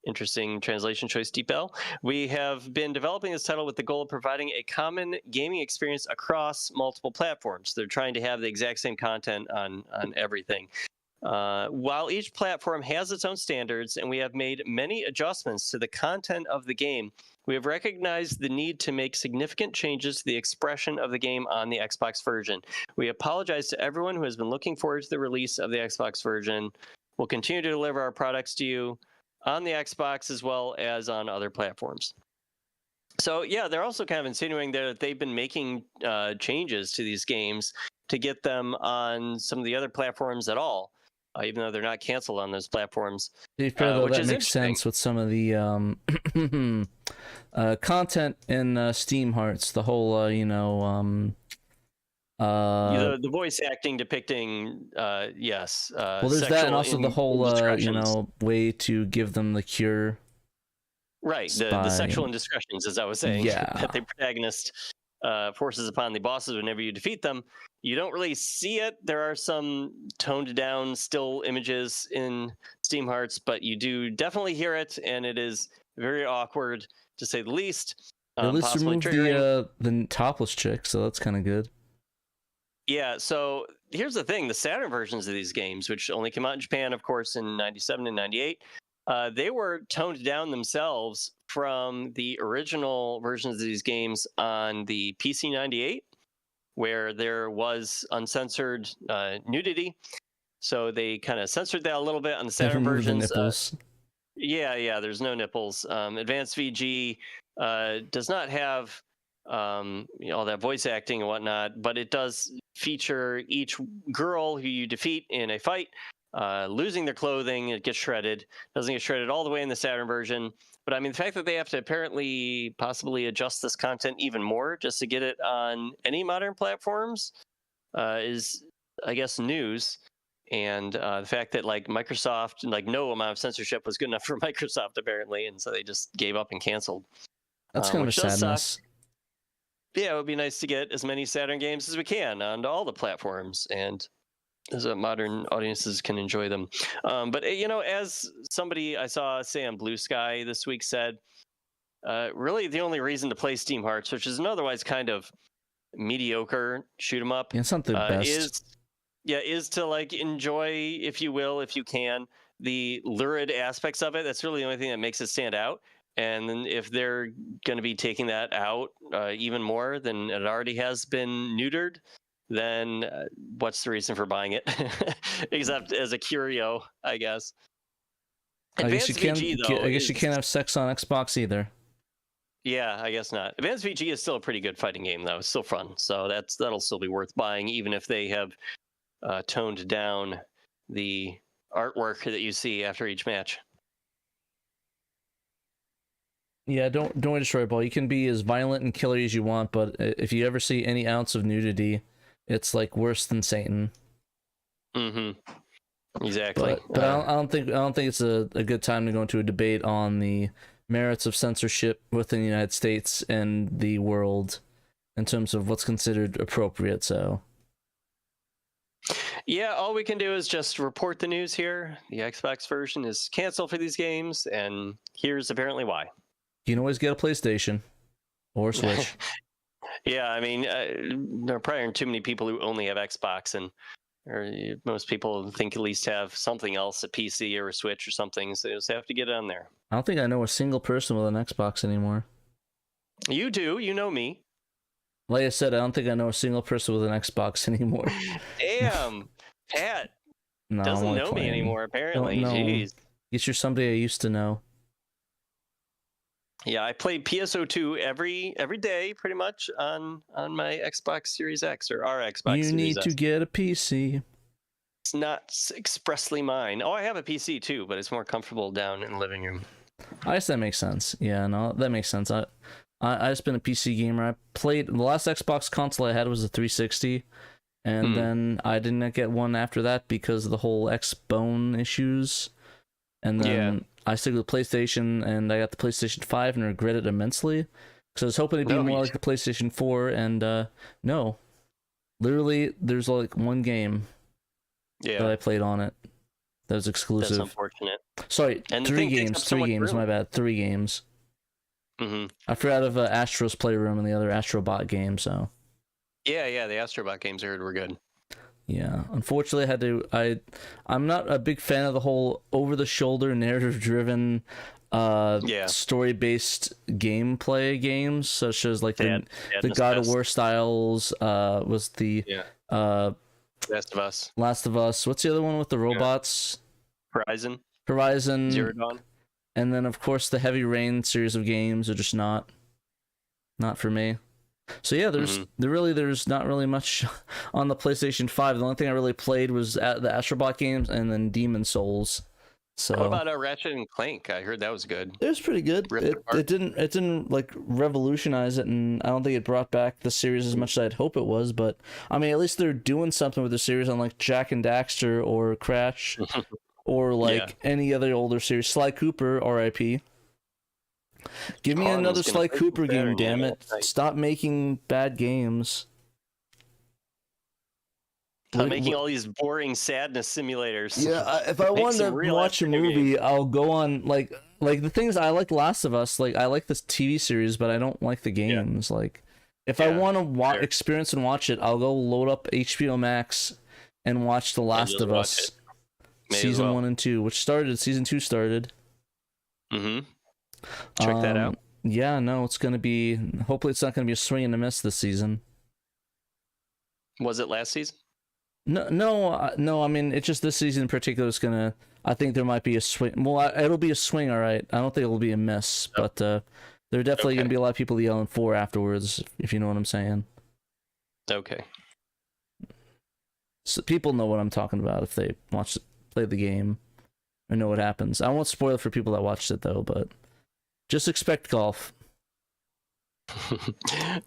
interesting translation choice, DeepL, we have been developing this title with the goal of providing a common gaming experience across multiple platforms. They're trying to have the exact same content on everything. While each platform has its own standards and we have made many adjustments to the content of the game, we have recognized the need to make significant changes to the expression of the game on the Xbox version. We apologize to everyone who has been looking forward to the release of the Xbox version. We'll continue to deliver our products to you. on the Xbox as well as on other platforms. So yeah, they're also kind of insinuating that they've been making changes to these games to get them on some of the other platforms at all, even though they're not canceled on those platforms. To be fair, though, which that is makes sense with some of the content in Steam Hearts. The whole, the voice acting depicting, yes. Well, there's that, and also the whole, way to give them the cure. Right, the sexual indiscretions, as I was saying, yeah. that the protagonist forces upon the bosses whenever you defeat them. You don't really see it. There are some toned down still images in Steam Hearts, but you do definitely hear it, and it is very awkward, to say the least. At least remove the topless chick, so that's kind of good. Yeah, so here's the thing. The Saturn versions of these games, which only came out in Japan, of course, in 97 and 98, they were toned down themselves from the original versions of these games on the PC 98, where there was uncensored nudity. So they kind of censored that a little bit on the Saturn versions. The nipples. Yeah, there's no nipples. Advanced VG does not have all that voice acting and whatnot, but it does feature each girl who you defeat in a fight losing their clothing. It gets shredded. Doesn't get shredded all the way in the Saturn version, but I mean, the fact that they have to apparently possibly adjust this content even more just to get it on any modern platforms is, I guess, news. And the fact that like Microsoft, like no amount of censorship was good enough for Microsoft apparently, and so they just gave up and canceled. That's kind of a sadness. Yeah, it would be nice to get as many Saturn games as we can onto all the platforms, and as modern audiences can enjoy them. But as somebody I saw say on Blue Sky this week said, really the only reason to play Steam Hearts, which is an otherwise kind of mediocre shoot 'em up, it's not the best. is to like enjoy, if you will, if you can, the lurid aspects of it. That's really the only thing that makes it stand out. And then if they're going to be taking that out even more than it already has been neutered, then what's the reason for buying it? Except as a curio, I guess. I guess you can't have sex on Xbox either. Yeah, I guess not. Advanced VG is still a pretty good fighting game, though. It's still fun, so that'll still be worth buying, even if they have toned down the artwork that you see after each match. Yeah, don't destroy ball. You can be as violent and killer as you want, but if you ever see any ounce of nudity, it's like worse than Satan. Mm-hmm. Exactly. But I don't think it's a good time to go into a debate on the merits of censorship within the United States and the world in terms of what's considered appropriate. So. Yeah, all we can do is just report the news here. The Xbox version is canceled for these games, and here's apparently why. You can always get a PlayStation or Switch. Yeah, I mean, there probably aren't too many people who only have Xbox, or most people think at least have something else, a PC or a Switch or something, so they just have to get it on there. I don't think I know a single person with an Xbox anymore. You do, you know me. Like I said, I don't think I know a single person with an Xbox anymore. Damn, Pat doesn't know me anymore, apparently. Jeez. Guess you're somebody I used to know. Yeah, I play PSO2 every day, pretty much, on my Xbox Series X or our Xbox Series X. You need to get a PC. It's not expressly mine. Oh, I have a PC too, but it's more comfortable down in the living room. I guess that makes sense. Yeah, no, that makes sense. I just been a PC gamer. I played the last Xbox console I had was a 360, and then I didn't get one after that because of the whole X-Bone issues. And then I stick with PlayStation, and I got the PlayStation 5 and regret it immensely because I was hoping it'd be more like the PlayStation 4, and no, literally, there's like one game that I played on it that was exclusive. That's unfortunate. Sorry, and 3 games. 3 games. My bad. 3 games. Mm-hmm. I forgot of Astro's Playroom and the other Astrobot game. So. Yeah, the Astrobot games I heard were good. Yeah, unfortunately, I'm not a big fan of the whole over-the-shoulder, narrative-driven, story-based gameplay games, such as like the God of War styles. Was the Last of Us. Last of Us. What's the other one with the robots? Horizon. Zero Dawn. And then, of course, the Heavy Rain series of games are just not for me. So yeah, there's not really much on the PlayStation 5. The only thing I really played was at the Astrobot games and then Demon Souls. So what about Ratchet and Clank? I heard that was good. it was pretty good. It didn't like revolutionize it, and I don't think it brought back the series as much as I'd hope it was. But I mean, at least they're doing something with the series, unlike Jack and Daxter or Crash, or like any other older series. Sly Cooper, R.I.P. Give me another Sly Cooper game, damn it! Stop making bad games. Stop making all these boring sadness simulators. Yeah, if I wanted to watch a movie, I'll go on like the things I like. Last of Us, like I like this TV series, but I don't like the games. Yeah. Like, if I want to experience and watch it, I'll go load up HBO Max and watch The Last of Us season 1 and 2, which season 2 started. Mm-hmm. Check that out. Yeah, no, it's gonna be. Hopefully, it's not gonna be a swing and a miss this season. Was it last season? No. I mean, it's just this season in particular is gonna. I think there might be a swing. Well, it'll be a swing, all right. I don't think it'll be a miss, but there are definitely gonna be a lot of people yelling for afterwards, if you know what I'm saying. Okay. So people know what I'm talking about if they play the game, or know what happens. I won't spoil it for people that watched it though, but. Just expect golf.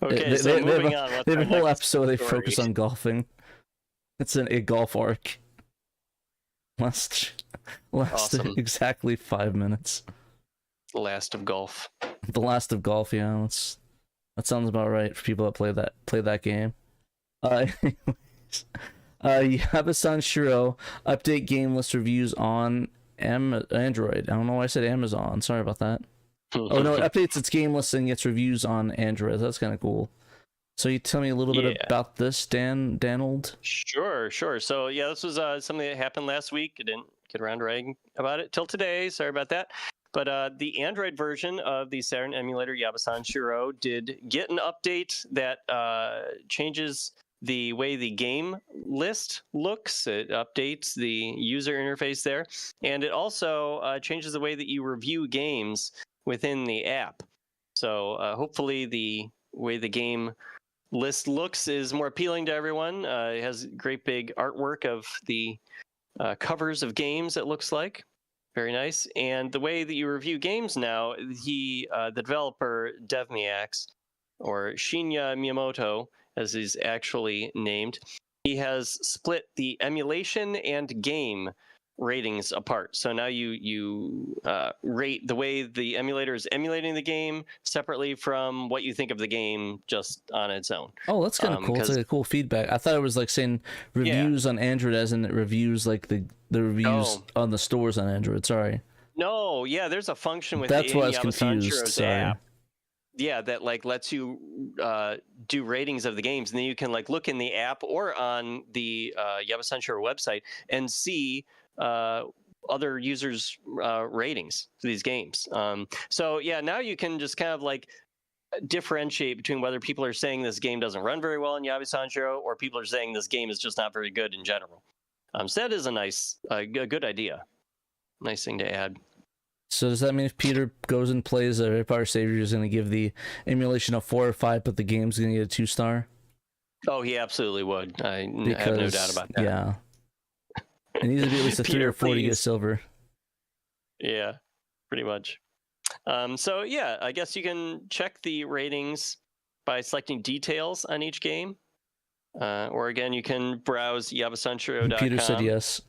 Okay, so moving on. They have a whole episode they focus on golfing. It's a golf arc. Last awesome. Exactly 5 minutes. The Last of Golf. The Last of Golf, yeah. That sounds about right for people that play that game. Anyways, Yabasan Shiro update game list reviews on Android. I don't know why I said Amazon. Sorry about that. Oh no, it updates its game list and gets reviews on Android. That's kind of cool. So you tell me a little bit about this, Danold? Sure. So yeah, this was something that happened last week. I didn't get around to writing about it till today. Sorry about that. But the Android version of the Saturn emulator Yabasan Shiro did get an update that changes the way the game list looks. It updates the user interface there, and it also changes the way that you review games within the app. So hopefully the way the game list looks is more appealing to everyone. It has great big artwork of the covers of games, it looks like. Very nice. And the way that you review games now, the developer DevMeax, or Shinya Miyamoto, as he's actually named, he has split the emulation and game ratings apart. So now you rate the way the emulator is emulating the game separately from what you think of the game just on its own. Oh, that's kind of cool. It's like a cool feedback. I thought it was like saying reviews on Android, as in it reviews like the reviews on the stores on Android. Sorry. No, yeah, there's a function with that's why I was confused. Sorry. App. Yeah, that like lets you do ratings of the games, and then you can like look in the app or on the Yabasan Shiro website and see other users' ratings for these games. So yeah, now you can just kind of like differentiate between whether people are saying this game doesn't run very well in Yabasan Shiro, or people are saying this game is just not very good in general. So that is a good idea. Nice thing to add. So does that mean if Peter goes and plays a Vampire Savior, is going to give the emulation a 4 or 5, but the game's going to get a 2-star? Oh, he absolutely would. I have no doubt about that. Yeah. It needs to be at least a 3 or 4 to get silver. Yeah, pretty much. So yeah, I guess you can check the ratings by selecting details on each game. Or again, you can browse yabasanshiro.com. Peter said yes.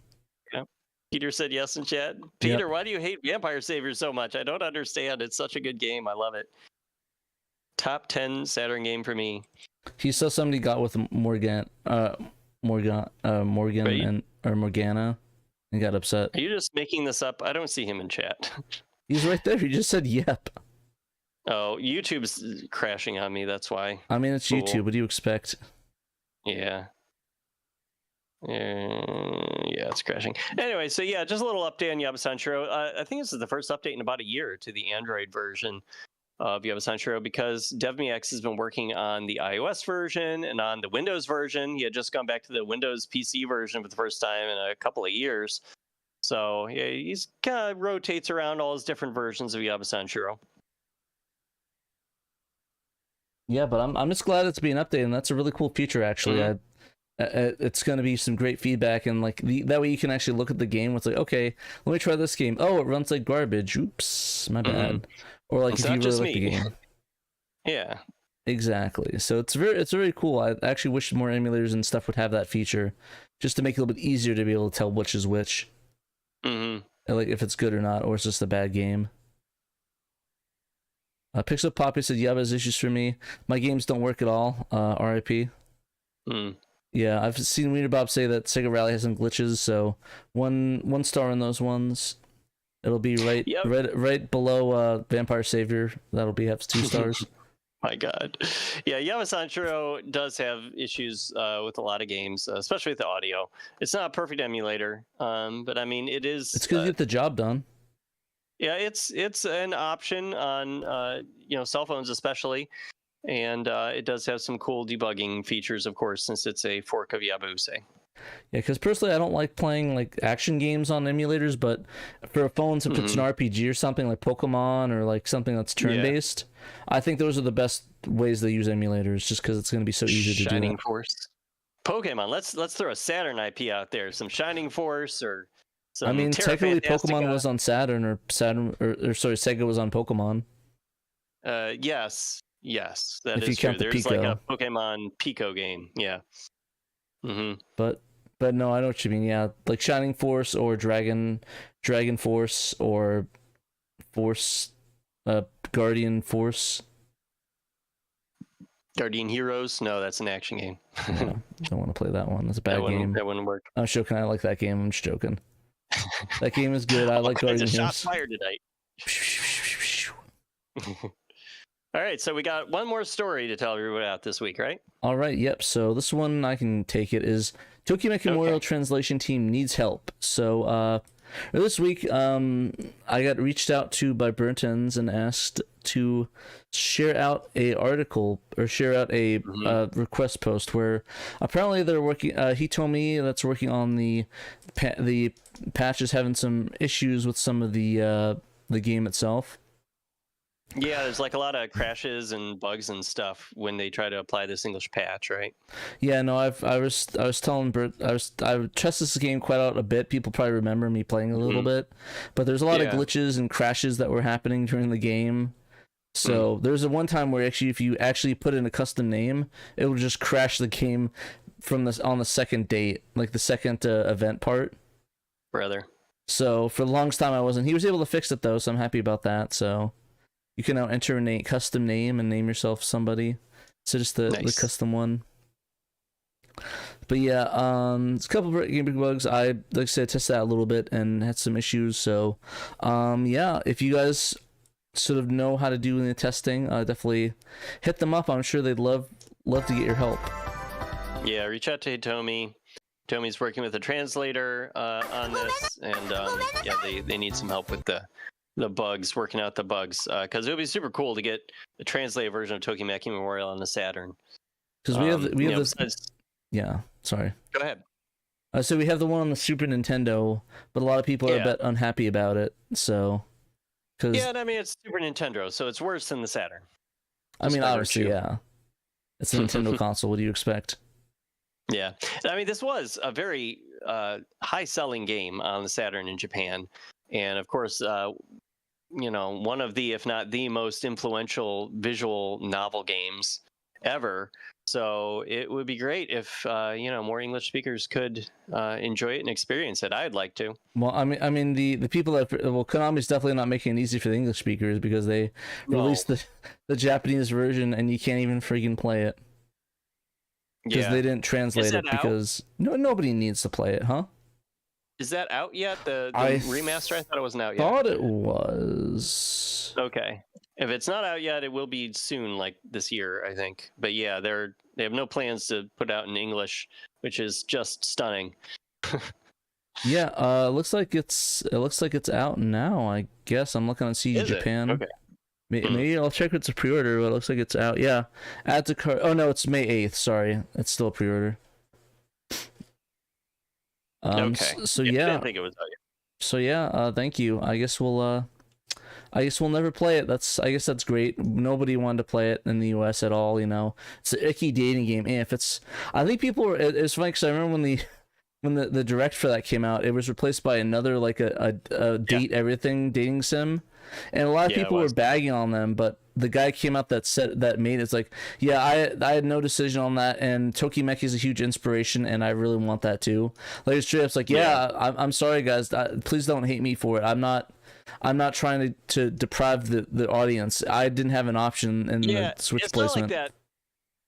Peter said yes in chat. Peter, why do you hate Vampire Savior so much? I don't understand. It's such a good game. I love it. Top 10 Saturn game for me. He saw somebody got with Morgana and got upset. Are you just making this up? I don't see him in chat. He's right there. He just said yep. Oh, YouTube's crashing on me. That's why. I mean, it's YouTube. What do you expect? Yeah. Yeah, it's crashing. Anyway, so yeah, just a little update on Yabasan Shiro. I think this is the first update in about a year to the Android version of Yabasan Shiro, because DevMeax has been working on the iOS version and on the Windows version. He had just gone back to the Windows PC version for the first time in a couple of years. So yeah, he's kind of rotates around all his different versions of Yabusan Shiro. Yeah, but I'm just glad it's being updated, and that's a really cool feature actually. It's going to be some great feedback, and like that way you can actually look at the game. It's like, okay, let me try this game. Oh, it runs like garbage. Oops, my bad. Or like It's if you not really just like the me. game. Yeah. Exactly. So it's very cool. I actually wish more emulators and stuff would have that feature, just to make it a little bit easier to be able to tell which is which, Mm-hmm. and like if it's good or not, or it's just a bad game. Pixel Poppy said, "Yaba has issues for me. My games don't work at all. RIP." Mm. Yeah, I've seen Wiener Bob say that Sega Rally has some glitches, so one star on those ones. It'll be right below Vampire Savior. That'll have 2 stars. My God. Yeah, Yabusan Shiro does have issues with a lot of games, especially with the audio. It's not a perfect emulator, but I mean, it is. It's gonna get the job done. Yeah, it's an option on cell phones especially, and it does have some cool debugging features, of course, since it's a fork of Yabuse. Yeah, because personally, I don't like playing like action games on emulators, but for phones, if it's an RPG or something like Pokemon or like something that's turn-based, I think those are the best ways they use emulators, just because it's going to be so easy to do. Shining Force, Pokemon. Let's throw a Saturn IP out there. Some Shining Force or. I mean, technically, Pokemon was on Saturn, or sorry, Sega was on Pokemon. Yes, that if is you count true. the There's Pico. like a Pokemon Pico game, yeah. But no, I know what you mean. Yeah, like Shining Force or Dragon Force or Force, Guardian Force. Guardian Heroes? No, that's an action game. No, don't want to play that one. That's a bad game. That wouldn't work. I'm joking. I like that game. I'm just joking. That game is good. I like Guardian Heroes. Shots fired tonight. All right, so we got one more story to tell everyone about this week, right? All right, yep. So this one, I can take it, is Tokimeki Memorial translation team needs help. So this week, I got reached out to by Burntons and asked to share out a article or share out a request post where apparently they're working. Hitomi, that's working on the patches, having some issues with some of the game itself. Yeah, there's like a lot of crashes and bugs and stuff when they try to apply this English patch, right? Yeah, no, I was telling Bert, I test this game quite out a bit. People probably remember me playing a little bit, but there's a lot of glitches and crashes that were happening during the game. So there's a one time where actually, if you actually put in a custom name, it will just crash the game from on the second date, like the second event part. Brother. So for the longest time I wasn't. He was able to fix it though, so I'm happy about that. So you can now enter a custom name and name yourself somebody. So just the custom one. But yeah, it's a couple of game bugs. I, like I said, tested out a little bit and had some issues. So yeah, if you guys sort of know how to do the testing, definitely hit them up. I'm sure they'd love to get your help. Yeah, reach out to Hitomi. Hitomi's working with a translator on this, and yeah, they need some help with the bugs, working out the bugs, because it would be super cool to get a translated version of Tokimeki Memorial on the Saturn. Because we have this. Yeah, sorry. Go ahead. So we have the one on the Super Nintendo, but a lot of people are a bit unhappy about it. So, yeah, I mean it's Super Nintendo, so it's worse than the Saturn. I mean, obviously, yeah, it's a Nintendo console. What do you expect? Yeah, I mean, this was a very high-selling game on the Saturn in Japan, and of course, one of the, if not the most influential visual novel games ever. So it would be great if more English speakers could enjoy it and experience it. I'd like to. Well, I mean the people Konami's definitely not making it easy for the English speakers because they released the Japanese version and you can't even freaking play it because they didn't translate it because nobody needs to play it, huh? Is that out yet? The remaster? I thought it wasn't out yet. Thought it was. Okay. If it's not out yet, it will be soon, like this year, I think. But yeah, they have no plans to put out in English, which is just stunning. Yeah, looks like it's out now. I guess I'm looking on CG Japan. Okay. Maybe I'll check if it's a pre-order, but it looks like it's out. Yeah, add to cart. Oh no, it's May 8th. Sorry, it's still a pre-order. Okay. So I yeah, didn't think it was out yet. So yeah, thank you. I guess we'll never play it. I guess that's great. Nobody wanted to play it in the U.S. at all. You know, it's an icky dating game. And if it's, I think people were. It's funny because I remember when the direct for that came out, it was replaced by another like a date everything dating sim, and a lot of people were bagging on them. But the guy came out that made it's like, yeah, I had no decision on that, and Tokimeki is a huge inspiration, and I really want that too. Like it's straight up like, yeah, I'm sorry guys, please don't hate me for it. I'm not trying to deprive the audience. I didn't have an option in the Switch placement.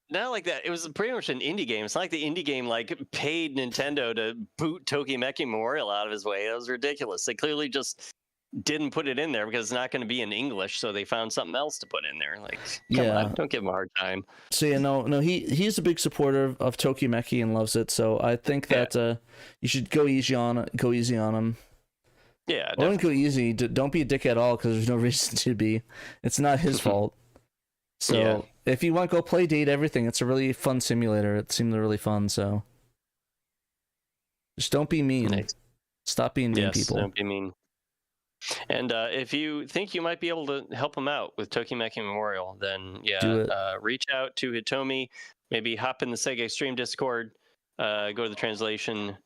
Not like that. It was pretty much an indie game. It's not like the indie game like paid Nintendo to boot Tokimeki Memorial out of his way. That was ridiculous. They clearly just didn't put it in there because it's not going to be in English, so they found something else to put in there. Like, come on, don't give him a hard time. So yeah, no, he's a big supporter of Tokimeki and loves it. So I think that you should go easy on him. Yeah, I wouldn't go easy. Don't be a dick at all because there's no reason to be. It's not his fault. So if you want to go play Date Everything, it's a really fun simulator. It seemed really fun. So just don't be mean. Nice. Stop being mean, people. Don't be mean. And if you think you might be able to help him out with Tokimeki Memorial, then reach out to Hitomi. Maybe hop in the Sega Extreme Discord. Go to the translation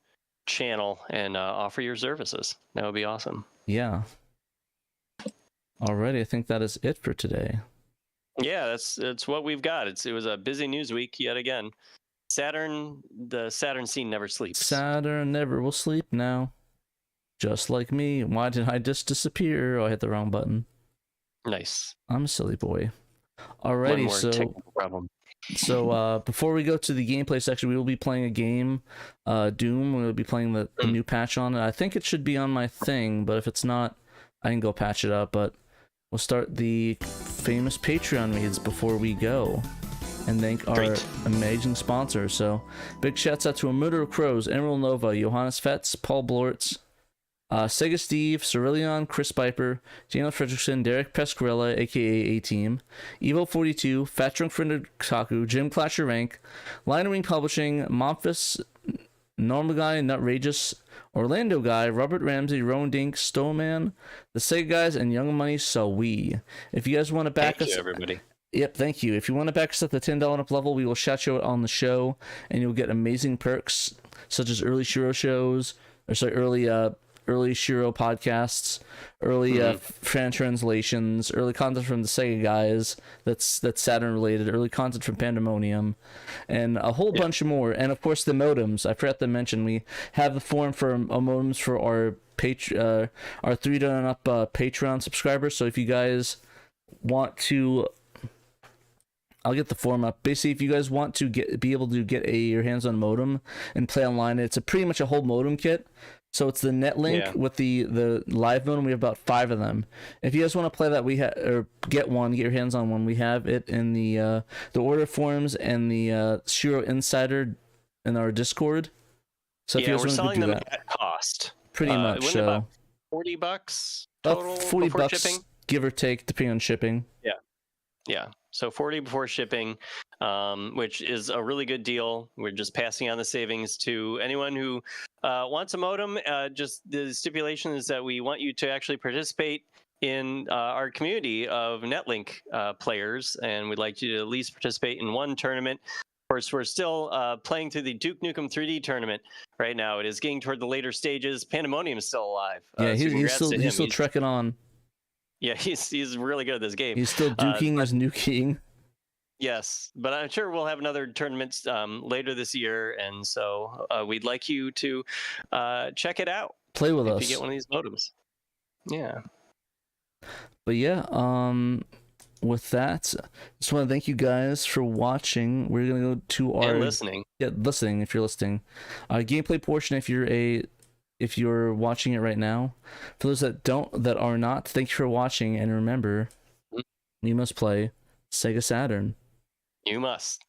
channel and offer your services. That would be awesome. Yeah. Alrighty, I think that is it for today. Yeah, that's what we've got. It was a busy news week yet again. The Saturn scene never sleeps. Saturn never will sleep now. Just like me. Why did I just disappear? Oh, I hit the wrong button. Nice. I'm a silly boy. Alrighty, technical problem. So before we go to the gameplay section, we will be playing a game, Doom. We'll be playing the new patch on it. I think it should be on my thing, but if it's not, I can go patch it up. But we'll start the famous Patreon reads before we go, and thank our amazing sponsors. So big shouts out to Amuda Crows, Emerald Nova, Johannes Fetz, Paul Blortz, Sega Steve, Cerillion, Chris Piper, Daniel Fredrickson, Derek Pescarella, aka A-Team, Evo42, Fat Drunk Friend Kotaku, Jim Clasher Rank, Liner Wing Publishing, Momphis, Normal Guy, Nutrageous, Orlando Guy, Robert Ramsey, Rowan Dink, Stowman, The Sega Guys, and Young Money Sawi. If you guys want to back us... Thank you, everybody. Yep, thank you. If you want to back us at the $10 up level, we will shout you out on the show, and you'll get amazing perks, such as early SHIRO shows, early SHIRO podcasts, early fan translations, early content from the Sega Guys that's Saturn related, early content from Pandemonium, and a whole bunch more. And of course the modems. I forgot to mention we have the form for modems for our our $3 and up Patreon subscribers. So if you guys want to, I'll get the form up. Basically, if you guys want to be able to get your hands on a modem and play online, it's pretty much a whole modem kit. So it's the Netlink with the live modem. We have about 5 of them. If you guys want to play that, get your hands on one. We have it in the order forms and the SHIRO Insider in our Discord. So if you guys want to selling do them that, at cost. Pretty much. So about $40 total, before shipping, give or take, depending on shipping. Yeah. So 40 before shipping, which is a really good deal. We're just passing on the savings to anyone who wants a modem. Just the stipulation is that we want you to actually participate in our community of Netlink players, and we'd like you to at least participate in one tournament. Of course, we're still playing through the Duke Nukem 3D tournament right now. It is getting toward the later stages. Pandemonium is still alive. Yeah, he's still trekking on. Yeah, he's really good at this game. He's still duking as nuking. Yes, but I'm sure we'll have another tournament later this year, and so we'd like you to check it out. Play with us. If you get one of these modems. Yeah. But yeah, with that, just want to thank you guys for watching. We're gonna go to our listening. Yeah, listening if you're listening. Gameplay portion if you're watching it right now. For those that are not, thank you for watching, and remember, you must play Sega Saturn. You must.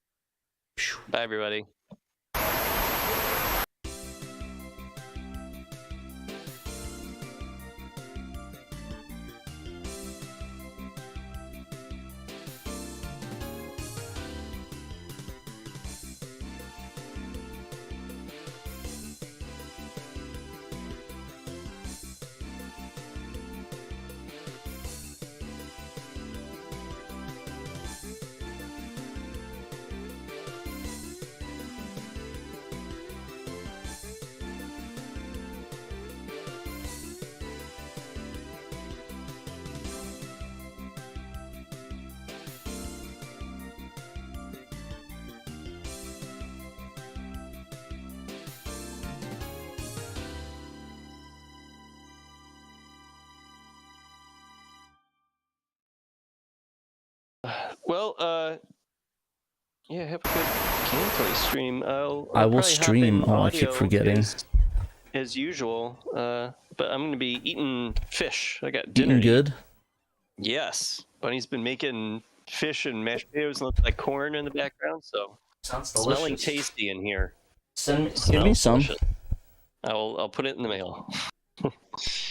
Bye, everybody. Well, yeah, have a good gameplay stream. I'll I will probably hop stream. in Oh, I keep audio forgetting. as usual. But I'm gonna be eating fish. I got dinner. Eating good? Yes, Bunny's been making fish and mashed potatoes and looks like corn in the background. So Sounds smelling tasty in here. Give me some. Delicious. I'll put it in the mail.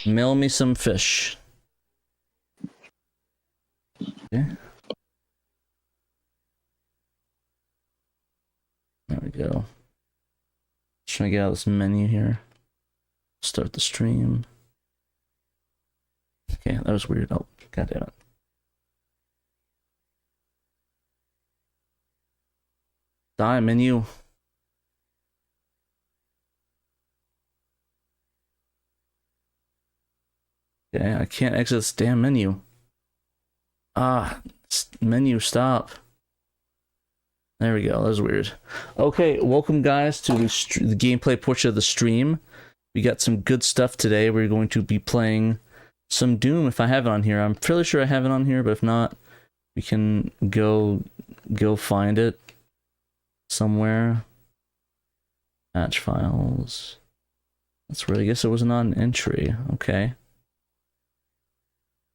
Mail me some fish. Okay. There we go. Just trying to get out of this menu here. Start the stream. Okay, that was weird. Oh, god damn it. Die menu. Okay, I can't exit this damn menu. Ah, menu, stop. There we go, that was weird. Okay, welcome guys to the gameplay portion of the stream. We got some good stuff today. We're going to be playing some Doom if I have it on here. I'm fairly sure I have it on here, but if not, we can go find it somewhere. Patch files. That's where I guess it was not an entry. Okay.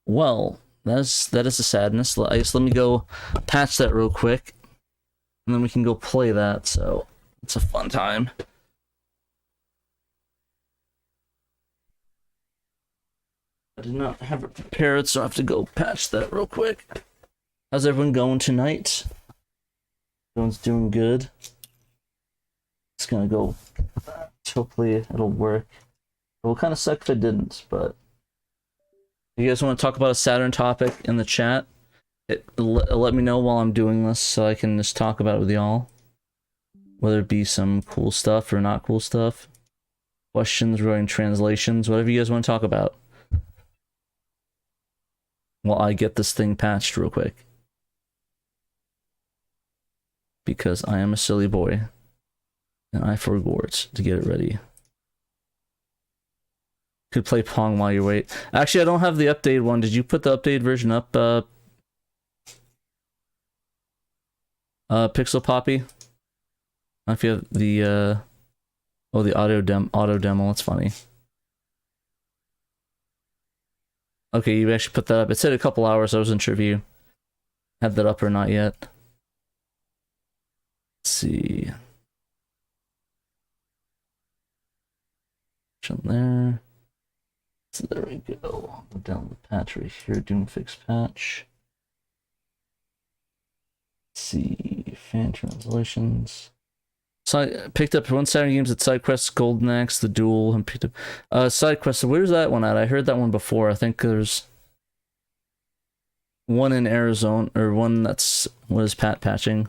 Well, that is a sadness. I guess let me go patch that real quick, and then we can go play that. So it's a fun time. I did not have it prepared, so I have to go patch that real quick. How's everyone going tonight? Everyone's doing good. It's gonna go. Hopefully it'll work. It will kind of suck if it didn't, but. You guys want to talk about a Saturn topic in the chat? Let me know while I'm doing this so I can just talk about it with y'all. Whether it be some cool stuff or not cool stuff. Questions regarding translations, whatever you guys want to talk about. While I get this thing patched real quick. Because I am a silly boy. And I forgot to get it ready. Could play Pong while you wait. Actually, I don't have the updated one. Did you put the updated version up, Pixel Poppy? I don't know if you have the, oh, the auto demo. That's funny. Okay, you actually put that up. It said a couple hours. I wasn't sure if you had that up or not yet. Let's see. There. So there we go. Go down the patch right here. Doomfix patch. Let's see. Fan translations. So I picked up one Saturn games at SideQuest, Golden Axe, The Duel, and picked up SideQuest. Where's that one at? I heard that one before. I think there's one in Arizona, or one that's what is patching.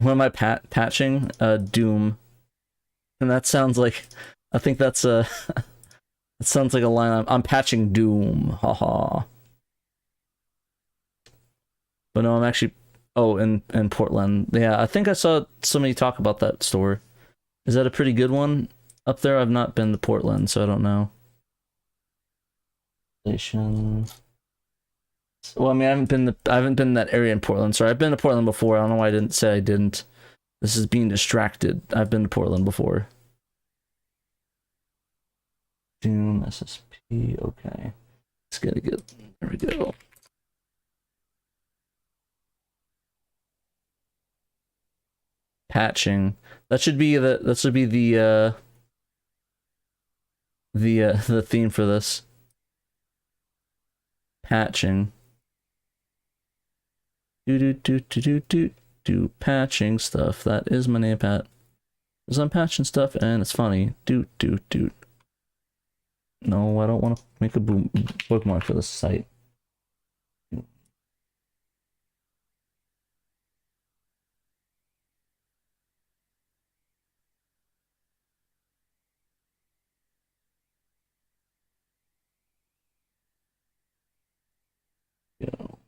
What am I patching? Doom. And that sounds like, I think that's a. It sounds like a line. I'm patching Doom. Haha. But no, I'm actually. Oh, in Portland. Yeah, I think I saw somebody talk about that store. Is that a pretty good one up there? I've not been to Portland, so I don't know. Station. Well, I mean, I haven't been in that area in Portland. Sorry, I've been to Portland before. I don't know why I didn't say I didn't. This is being distracted. I've been to Portland before. Doom SSP. Okay, let's get it good. There we go. Patching. That should be the the theme for this. Patching. Do patching stuff. That is my name, Pat. Because I'm patching stuff and it's funny. Do. No, I don't want to make a bookmark for this site. Go.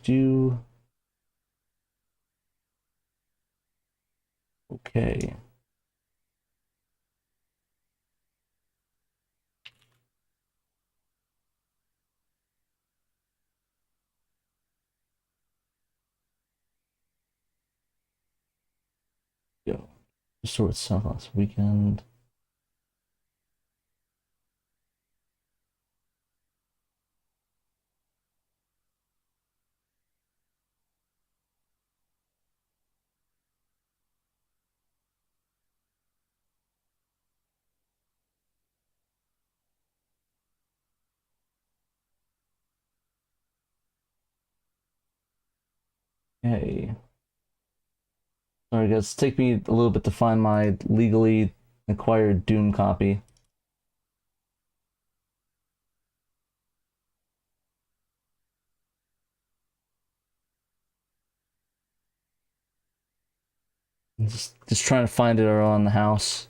Do. Okay. Restored itself last weekend. Okay. Sorry guys, take me a little bit to find my legally acquired Doom copy. Just trying to find it around the house.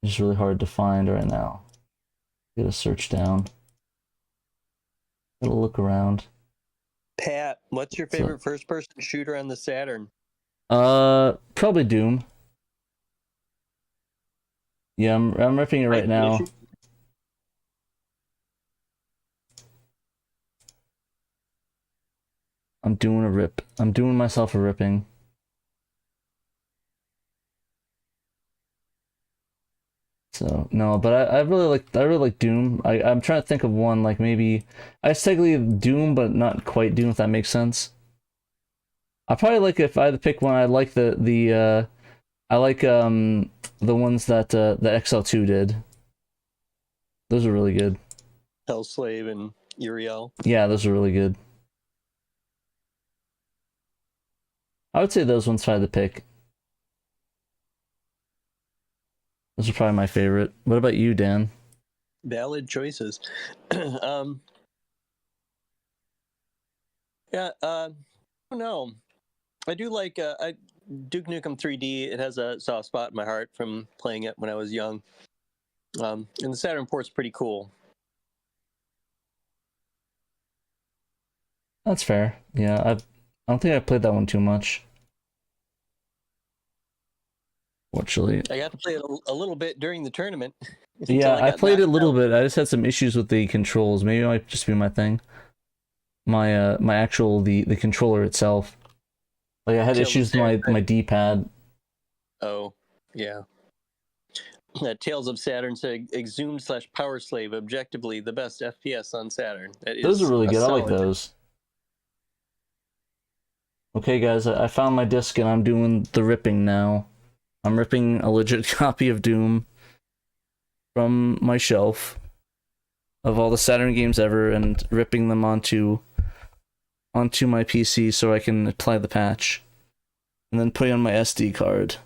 It's really hard to find right now. Get a search down. Gotta look around. Pat, what's your favorite first-person shooter on the Saturn? Probably Doom. Yeah, I'm ripping it right now. I'm doing a rip. I'm doing myself a ripping. So no, but I really like Doom. I'm trying to think of one like maybe I technically Doom, but not quite Doom if that makes sense. I probably like if I had to pick one. I like the ones that the XL2 did. Those are really good. Hellslave and Uriel. Yeah, those are really good. I would say those ones if I had to pick. Those are probably my favorite. What about you, Dan? Valid choices. Yeah, I don't know. I do like Duke Nukem 3D. It has a soft spot in my heart from playing it when I was young. And the Saturn port's pretty cool. That's fair. Yeah, I don't think I played that one too much. Actually, I got to play it a little bit during the tournament. yeah, I played it a little bit. I just had some issues with the controls. Maybe it might just be my thing. My actual the controller itself. Like I had issues with my D-pad. Oh, yeah. Tales of Saturn said Exhumed / Power Slave, objectively the best FPS on Saturn. Those are really good. I like those. Okay, guys, I found my disc and I'm doing the ripping now. I'm ripping a legit copy of Doom from my shelf of all the Saturn games ever and ripping them onto my PC so I can apply the patch and then put it on my SD card.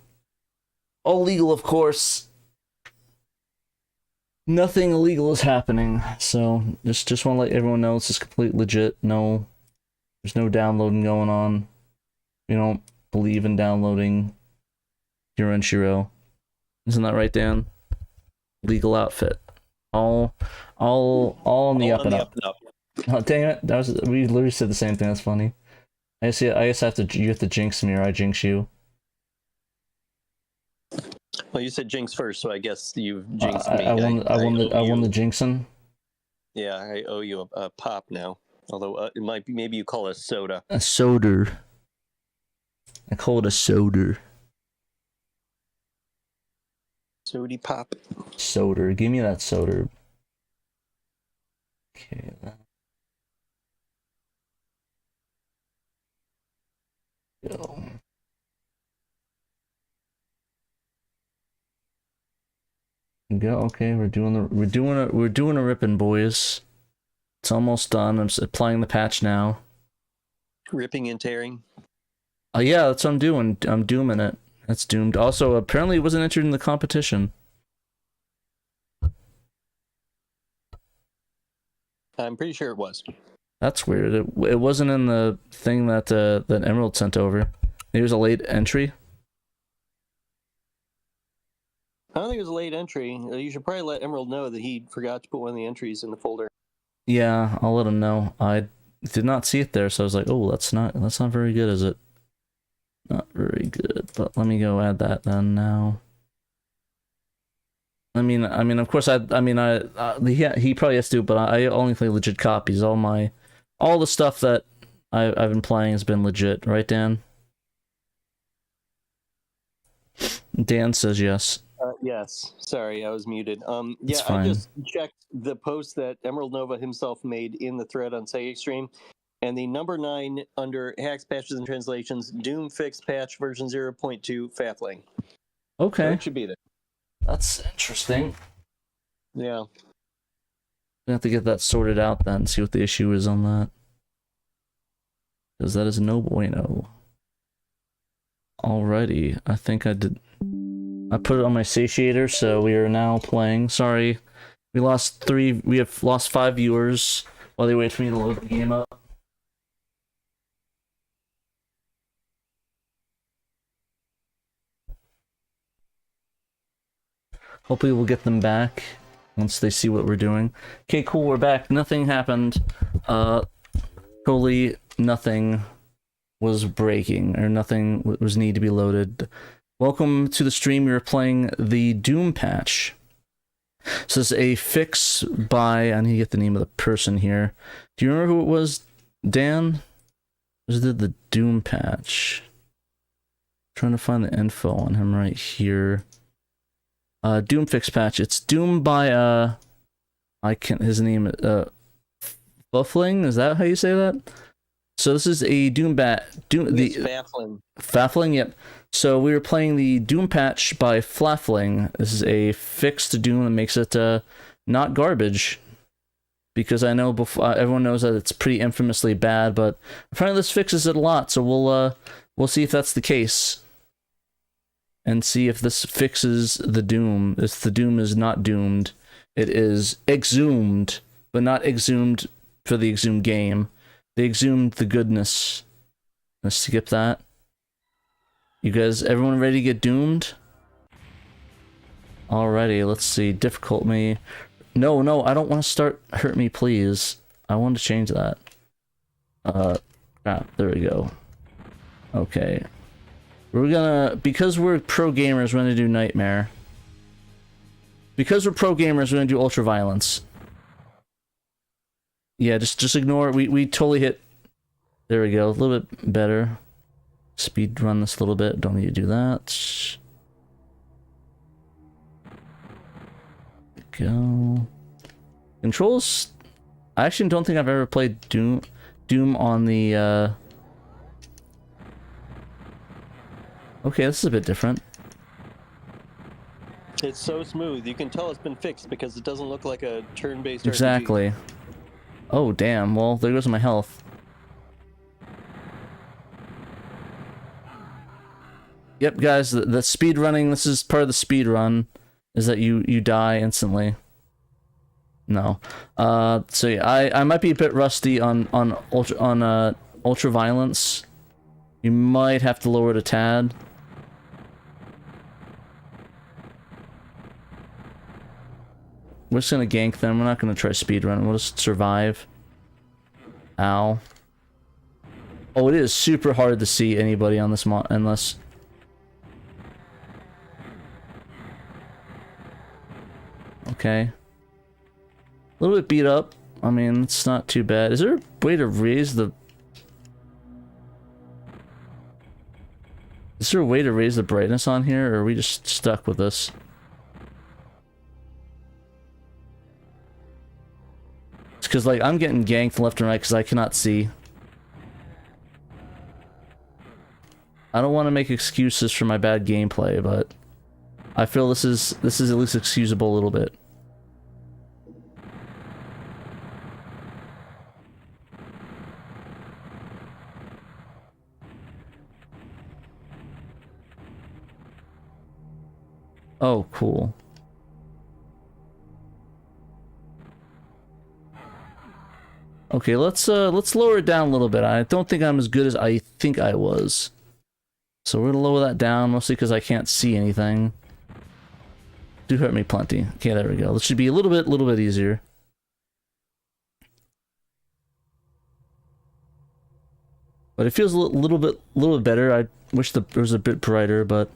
All legal, of course. Nothing illegal is happening, so just want to let everyone know this is complete legit. No, there's no downloading going on. We don't believe in downloading Hero and SHIRO. Isn't that right, Dan? Legal outfit. All on the up and up. Oh, dang it! We literally said the same thing. That's funny. I guess you have to jinx me or I jinx you. Well, you said jinx first, so I guess you've jinxed me. I won the jinxing. Yeah, I owe you a pop now. Although it might be, maybe you call it a soda. A soda. I call it a soda. Sody pop. Soda. Give me that soda. Okay. Go. Go. Okay, we're doing a ripping, boys. It's almost done. I'm applying the patch now. Ripping and tearing. Oh yeah, that's what I'm doing. I'm dooming it. That's doomed. Also, apparently it wasn't entered in the competition. I'm pretty sure it was. That's weird. It wasn't in the thing that that Emerald sent over. It was a late entry. I don't think it was a late entry. You should probably let Emerald know that he forgot to put one of the entries in the folder. Yeah, I'll let him know. I did not see it there, so I was like, "Oh, that's not very good, is it?" Not very good. But let me go add that then now. I mean, of course, he probably has to, but I only play legit copies. All the stuff that I've been playing has been legit, right, Dan? Dan says yes. Yes. Sorry, I was muted. It's Yeah, fine. I just checked the post that Emerald Nova himself made in the thread on Sega Stream, and the number 9 under hacks, patches, and translations, Doom Fix Patch version 0.2 Fathling. Okay. So it should be there. That's interesting. Yeah. We have to get that sorted out then, see what the issue is on that. Because that is no bueno. Alrighty, I think I did. I put it on my satiator, so we are now playing. Sorry, we have lost 5 viewers while they wait for me to load the game up. Hopefully we'll get them back once they see what we're doing. Okay, cool, we're back. Nothing happened. Totally nothing was breaking, or nothing was need to be loaded. Welcome to the stream. We were playing the Doom patch. So this is a fix by, I need to get the name of the person here. Do you remember who it was, Dan? Who did the Doom patch? Trying to find the info on him right here. Doom fix patch. It's Doom by his name Buffling, is that how you say that? So this is a Faffling, yep. So we were playing the Doom patch by Flaffling. This is a fix to Doom that makes it not garbage. Because I know everyone knows that it's pretty infamously bad, but apparently this fixes it a lot. So we'll see if that's the case, and see if this fixes the Doom. If the Doom is not doomed, it is exhumed, but not exhumed for the exhumed game. They exhumed the goodness. Let's skip that. You guys, everyone ready to get doomed? Alrighty, let's see. Difficult me. No, I don't want to start hurt me, please. I want to change that. Crap, there we go. Okay. We're gonna, because we're pro gamers, we're gonna do Nightmare. Because we're pro gamers, we're gonna do Ultra Violence. Yeah, just ignore it. We totally hit. There we go. A little bit better. Speed run this a little bit. Don't need to do that. Go. Controls. I actually don't think I've ever played Doom on the. Okay, this is a bit different. It's so smooth. You can tell it's been fixed because it doesn't look like a turn-based Exactly. RPG. Oh, damn. Well, there goes my health. Yep, guys, the speed running, this is part of the speed run, is that you die instantly. No. So yeah, I might be a bit rusty on Ultra Violence. You might have to lower it a tad. We're just gonna gank them. We're not gonna try speedrun. We'll just survive. Ow. Oh, it is super hard to see anybody on this mod unless. Okay. A little bit beat up. I mean, it's not too bad. Is there a way to raise the? Is there a way to raise the brightness on here, or are we just stuck with this? Because, like, I'm getting ganked left and right because I cannot see. I don't want to make excuses for my bad gameplay, but I feel this is at least excusable a little bit. Oh, cool. Okay, let's lower it down a little bit. I don't think I'm as good as I think I was. So we're gonna lower that down, mostly because I can't see anything. Do hurt me plenty. Okay, there we go. This should be a little bit easier. But it feels a little bit better. I wish it was a bit brighter, but.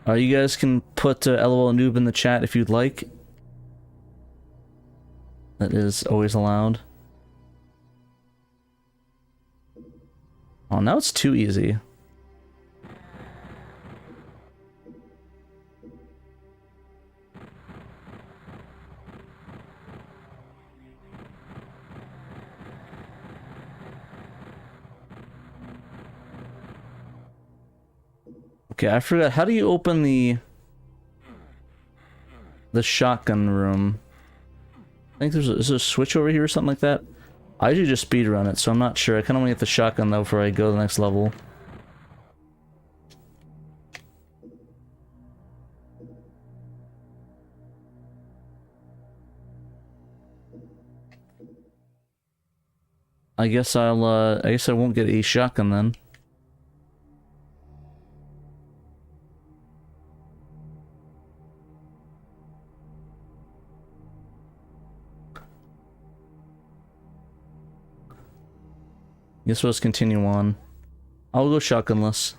You guys can put LOL noob in the chat if you'd like. That is always allowed. Oh, now it's too easy. Okay, I forgot. How do you open the shotgun room? I think is there a switch over here or something like that? I usually just speedrun it, so I'm not sure. I kind of want to get the shotgun though before I go to the next level. I guess I won't get a shotgun then. Guess we'll just continue on. I'll go shotgunless.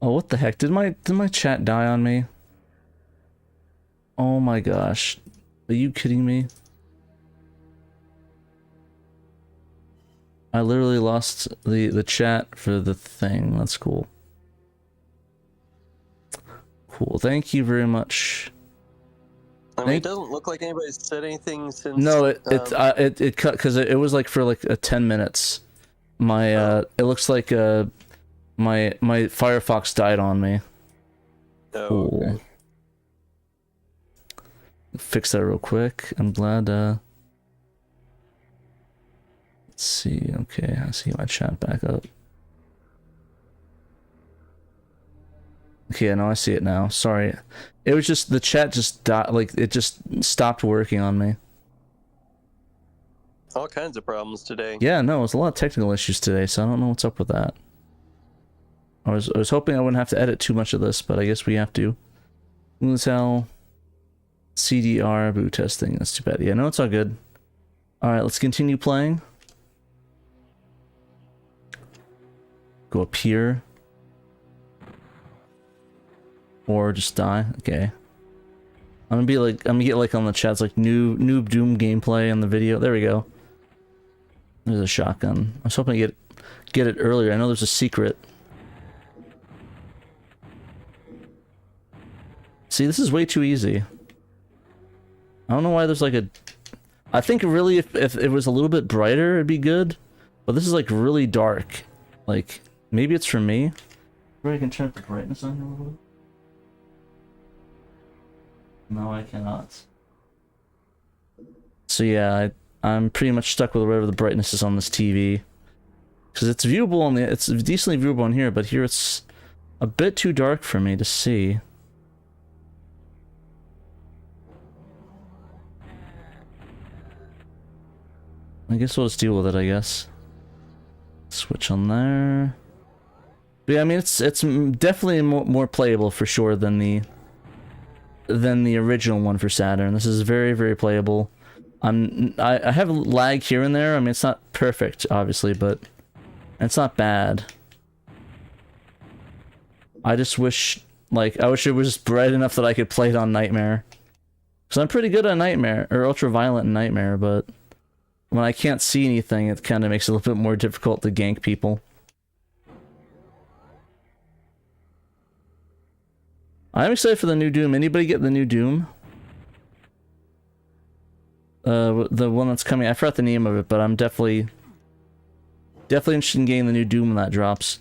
Oh, what the heck? Did my chat die on me? Oh my gosh. Are you kidding me? I literally lost the chat for the thing. That's cool. Cool. Thank you very much. I mean, it doesn't look like anybody's said anything since. No, it cut because it was like for like 10 minutes. My it looks like my Firefox died on me. Oh, cool. okay. Fix that real quick. I'm glad. Let's see. Okay, I see my chat back up. Okay, no, I see it now. Sorry. It was just, the chat just died, like, it just stopped working on me. All kinds of problems today. Yeah, no, it's a lot of technical issues today, so I don't know what's up with that. I was hoping I wouldn't have to edit too much of this, but I guess we have to. Tell CDR boot testing. That's too bad. Yeah, no, it's all good. Alright, let's continue playing. Go up here. Or just die. Okay. I'm gonna get like on the chats like noob doom gameplay on the video. There we go. There's a shotgun. I was hoping to get it earlier. I know there's a secret. See, this is way too easy. I don't know why there's like a... I think really if it was a little bit brighter, it'd be good. But this is like really dark. Like, maybe it's for me. Maybe I can turn up the brightness on here a little bit. No, I cannot. So yeah, I'm pretty much stuck with whatever the brightness is on this TV. Because it's viewable on the... It's decently viewable on here, but here it's a bit too dark for me to see. I guess we'll just deal with it, I guess. Switch on there. But yeah, I mean, it's definitely more playable for sure than the original one for Saturn. This is very, very playable. I have lag here and there. I mean, it's not perfect, obviously, but it's not bad. I just wish, like, I wish it was bright enough that I could play it on Nightmare. Because I'm pretty good at Nightmare, or Ultraviolet and Nightmare, but when I can't see anything, it kind of makes it a little bit more difficult to gank people. I'm excited for the new Doom. Anybody get the new Doom? The one that's coming. I forgot the name of it, but I'm definitely interested in getting the new Doom when that drops.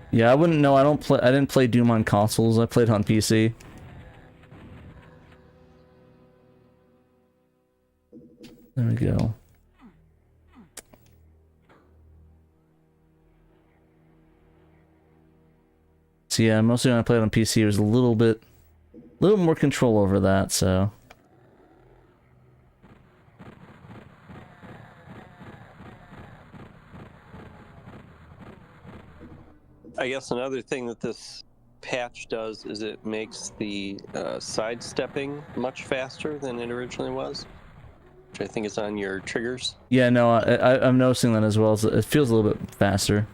Yeah, I wouldn't know. I didn't play Doom on consoles. I played on PC. There we go. So yeah, mostly when I played on PC, there was a little more control over that, so. I guess another thing that this patch does is it makes the sidestepping much faster than it originally was, which I think is on your triggers. Yeah, no, I'm noticing that as well. It feels a little bit faster.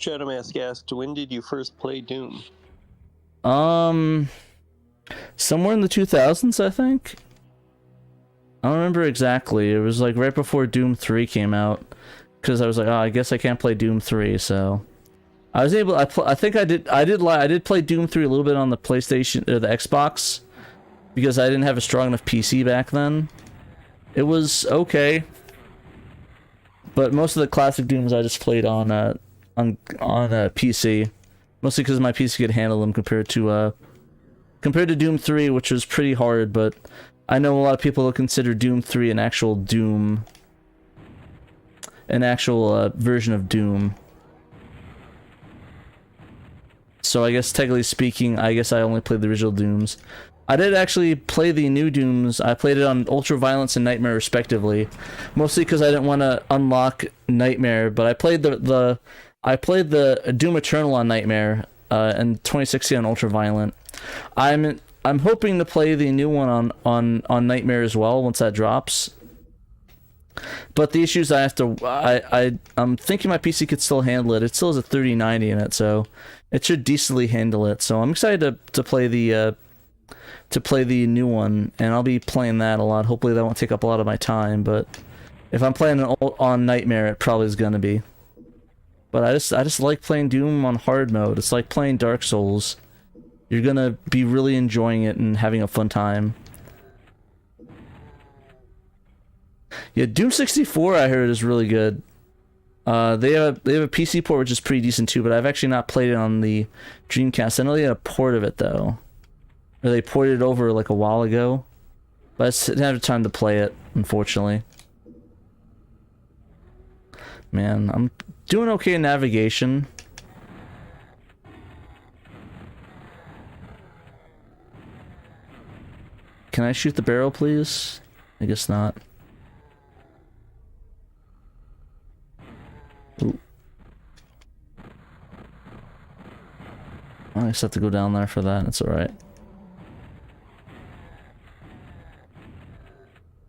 Shadow Mask asked, when did you first play Doom? Somewhere in the 2000s, I think. I don't remember exactly. It was like right before Doom 3 came out, because I was like, oh, I guess I can't play Doom 3, so I was able. I think I did play Doom 3 a little bit on the PlayStation or the Xbox, because I didn't have a strong enough PC back then. It was okay, but most of the classic Dooms I just played on PC, mostly because my PC could handle them compared to Doom 3, which was pretty hard. But I know a lot of people will consider Doom 3 an actual Doom, version of Doom. So I guess technically speaking, I guess I only played the original Dooms. I did actually play the new Dooms. I played it on Ultraviolence and Nightmare respectively, mostly because I didn't want to unlock Nightmare. But I played the Doom Eternal on Nightmare, and 2016 on Ultraviolent. I'm hoping to play the new one on Nightmare as well once that drops. But the issue is I'm thinking my PC could still handle it. It still has a 3090 in it, so it should decently handle it. So I'm excited to play the new one, and I'll be playing that a lot. Hopefully that won't take up a lot of my time, but if I'm playing on Nightmare, it probably is gonna be. But I just like playing Doom on hard mode. It's like playing Dark Souls. You're gonna be really enjoying it and having a fun time. Yeah, Doom 64 I heard is really good. They have a PC port which is pretty decent too, but I've actually not played it on the Dreamcast. I know they had a port of it though. Or they ported it over like a while ago. But I just didn't have time to play it, unfortunately. Man, I'm doing okay in navigation. Can I shoot the barrel, please? I guess not. Ooh. I just have to go down there for that. It's alright.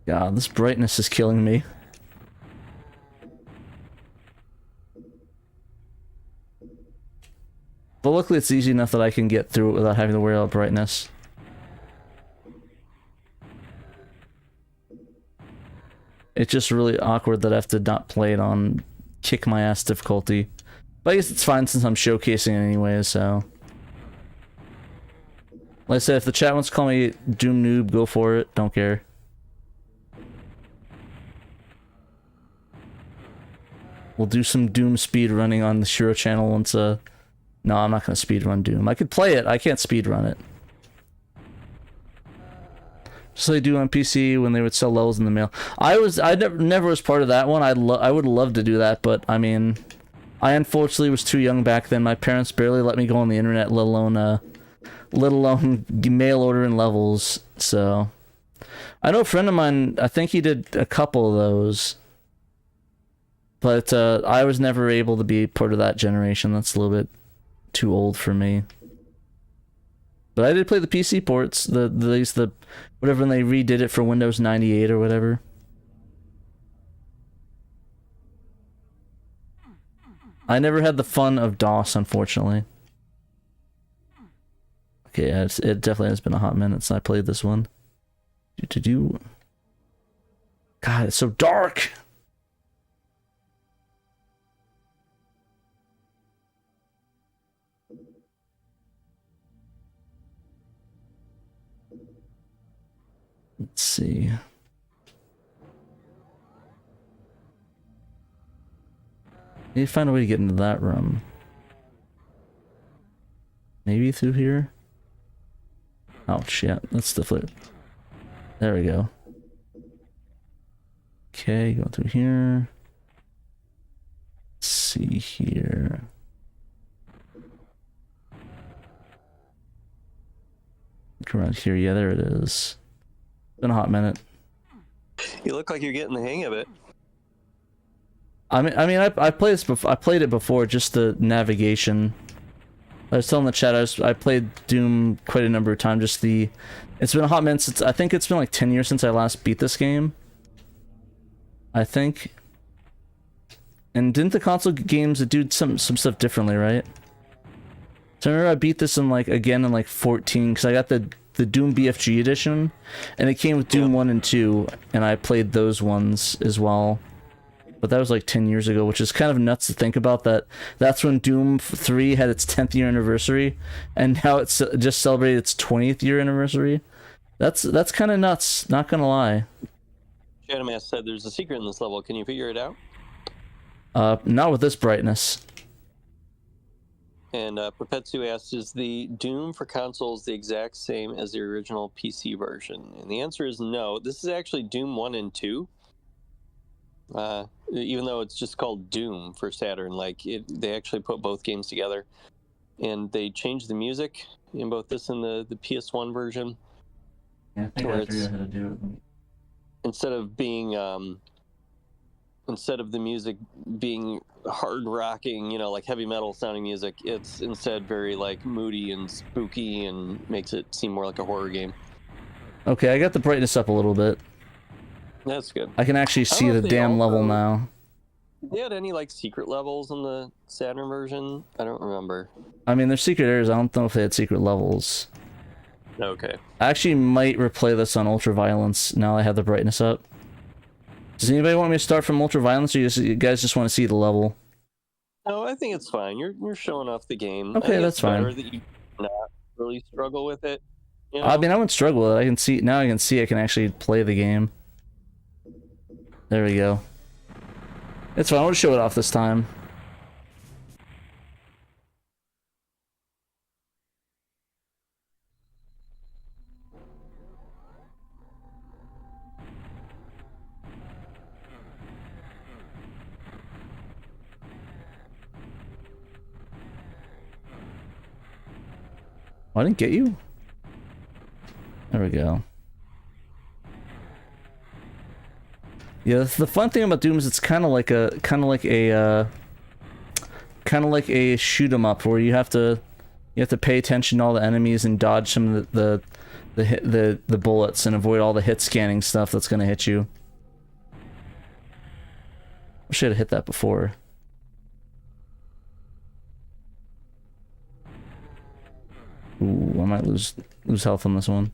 God, this brightness is killing me. But luckily it's easy enough that I can get through it without having to worry about brightness. It's just really awkward that I have to not play it on kick my ass difficulty. But I guess it's fine since I'm showcasing it anyway, so. Like I said, if the chat wants to call me Doom Noob, go for it. Don't care. We'll do some Doom speed running on the SHIRO channel once, No, I'm not gonna speed run Doom. I could play it, I can't speed run it. Just like they do on PC when they would sell levels in the mail. I never was part of that one. I would love to do that, but I mean, I unfortunately was too young back then. My parents barely let me go on the internet, let alone mail ordering levels. So, I know a friend of mine. I think he did a couple of those, but I was never able to be part of that generation. That's a little bit too old for me. But I did play the PC ports, the whatever, when they redid it for Windows 98 or whatever. I never had the fun of DOS, unfortunately. Okay, yeah, it definitely has been a hot minute since I played this one. God, it's so dark! Let's see. Need to find a way to get into that room. Maybe through here? Ouch, yeah, that's definitely... There we go. Okay, go through here. Let's see here. Look around here, yeah, there it is. Been a hot minute. You look like you're getting the hang of it. I played this before. I played it before, just the navigation. I was telling the chat I played Doom quite a number of times. It's been a hot minute since, I think it's been like 10 years since I last beat this game. I think. And didn't the console games do some stuff differently, right? So I remember I beat this in like again in like 14 because I got the Doom BFG edition, and it came with Doom 1 and 2, and I played those ones as well. But that was like 10 years ago, which is kind of nuts to think about. That's when Doom 3 had its 10th year anniversary, and now it's just celebrated its 20th year anniversary. That's kind of nuts, not gonna lie. Shadowmass said there's a secret in this level. Can you figure it out? Not with this brightness. And Perpetsu asks, is the Doom for consoles the exact same as the original PC version? And the answer is no. This is actually Doom 1 and 2. Even though it's just called Doom for Saturn, like they actually put both games together. And they changed the music in both this and the PS1 version. Yeah, I think I figured out how to do it. Instead of the music being hard rocking, you know, like heavy metal sounding music, it's instead very like moody and spooky and makes it seem more like a horror game. Okay, I got the brightness up a little bit. That's good. I can actually see the damn level now. They had any like secret levels in the Saturn version? I don't remember. I mean, there's secret areas. I don't know if they had secret levels. Okay. I actually might replay this on Ultraviolence now I have the brightness up. Does anybody want me to start from Ultraviolence, or you guys just want to see the level? No, I think it's fine. You're showing off the game. Okay, that's fine. Better that you not really struggle with it. You know? I mean, I wouldn't struggle with it. I can see now. I can actually play the game. There we go. It's fine. I'll just show it off this time. Oh, I didn't get you? There we go. Yeah, the fun thing about Doom is it's kind of like a shoot 'em up where you have to pay attention to all the enemies and dodge some of the bullets and avoid all the hit scanning stuff that's gonna hit you. I should have hit that before. Ooh, I might lose health on this one.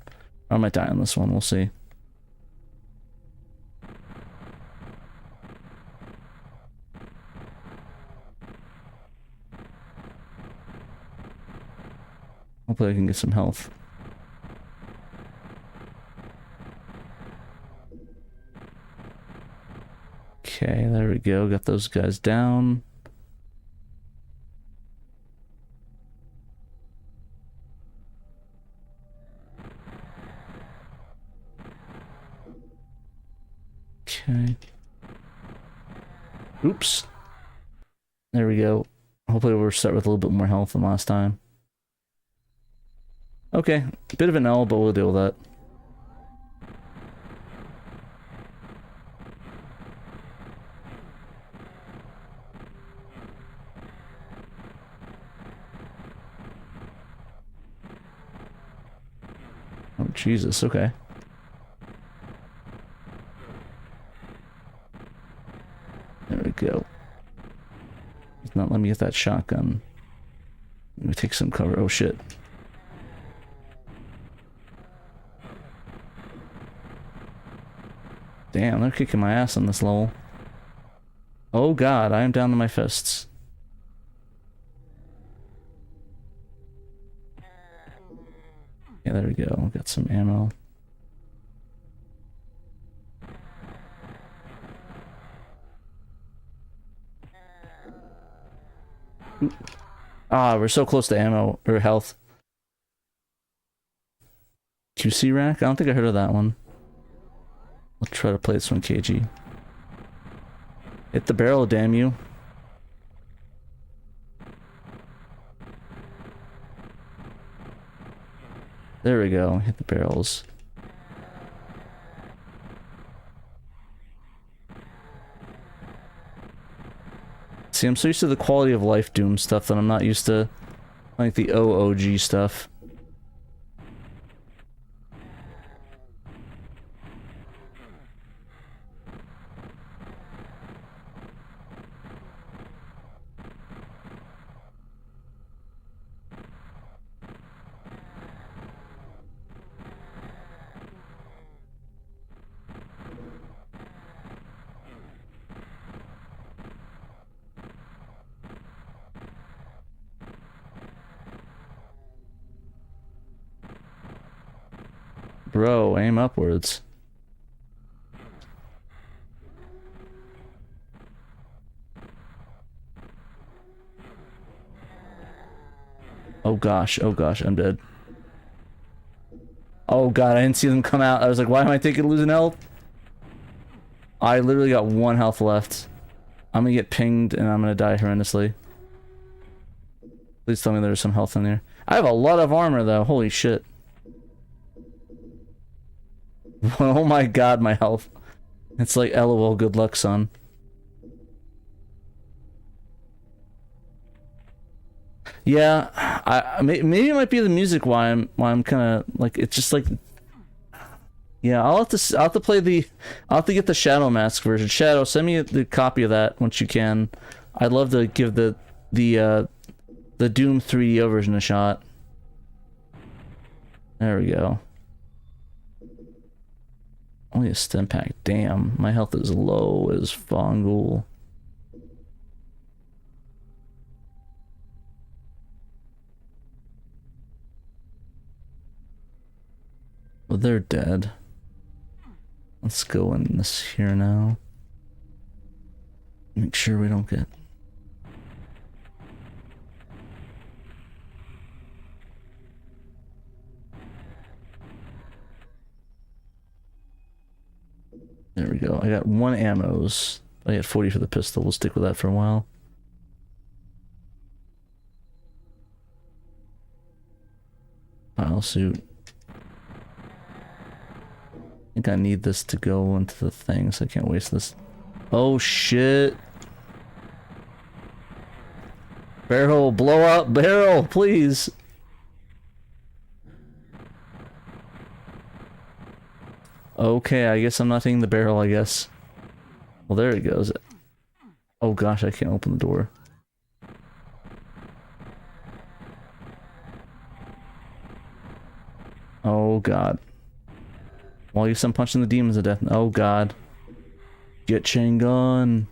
Or I might die on this one, we'll see. Hopefully I can get some health. Okay, there we go. Got those guys down. Okay. Oops. There we go. Hopefully we're set with a little bit more health than last time. Okay, bit of an L, but we'll deal with that. Oh, Jesus, okay. There we go. It's not letting me get that shotgun. Let me take some cover. Oh, shit. Damn, they're kicking my ass on this level. Oh god, I am down to my fists. Yeah, there we go. Got some ammo. Ah, we're so close to ammo, or health. QC rack? I don't think I heard of that one. I'll try to play this one KG. Hit the barrel, damn you. There we go, hit the barrels. See, I'm so used to the quality of life Doom stuff that I'm not used to, like, the OOG stuff. Bro, aim upwards. Oh gosh, I'm dead. Oh god, I didn't see them come out. I was like, why am I losing health? I literally got 1 health left. I'm gonna get pinged and I'm gonna die horrendously. Please tell me there's some health in there. I have a lot of armor though, holy shit. Oh my god, my health. It's like, LOL, good luck, son. Yeah, maybe it might be the music why I'm kind of like, it's just like, yeah, I'll have to get the Shadow Mask version. Shadow, send me the copy of that once you can. I'd love to give the Doom 3DO version a shot. There we go. Only a stim pack. Damn, my health is low as fungal. Well, they're dead. Let's go in this here now. Make sure we don't get... There we go. I got 1 ammos. I got 40 for the pistol. We'll stick with that for a while. Pile suit. I think I need this to go into the thing, so I can't waste this. Oh shit! Barrel, blow up, barrel, please! Okay, I guess I'm not taking the barrel, I guess. Well, there it goes. Oh gosh, I can't open the door. Oh god. Well, I guess I'm punching the demons to death. Oh god. Get chain gun.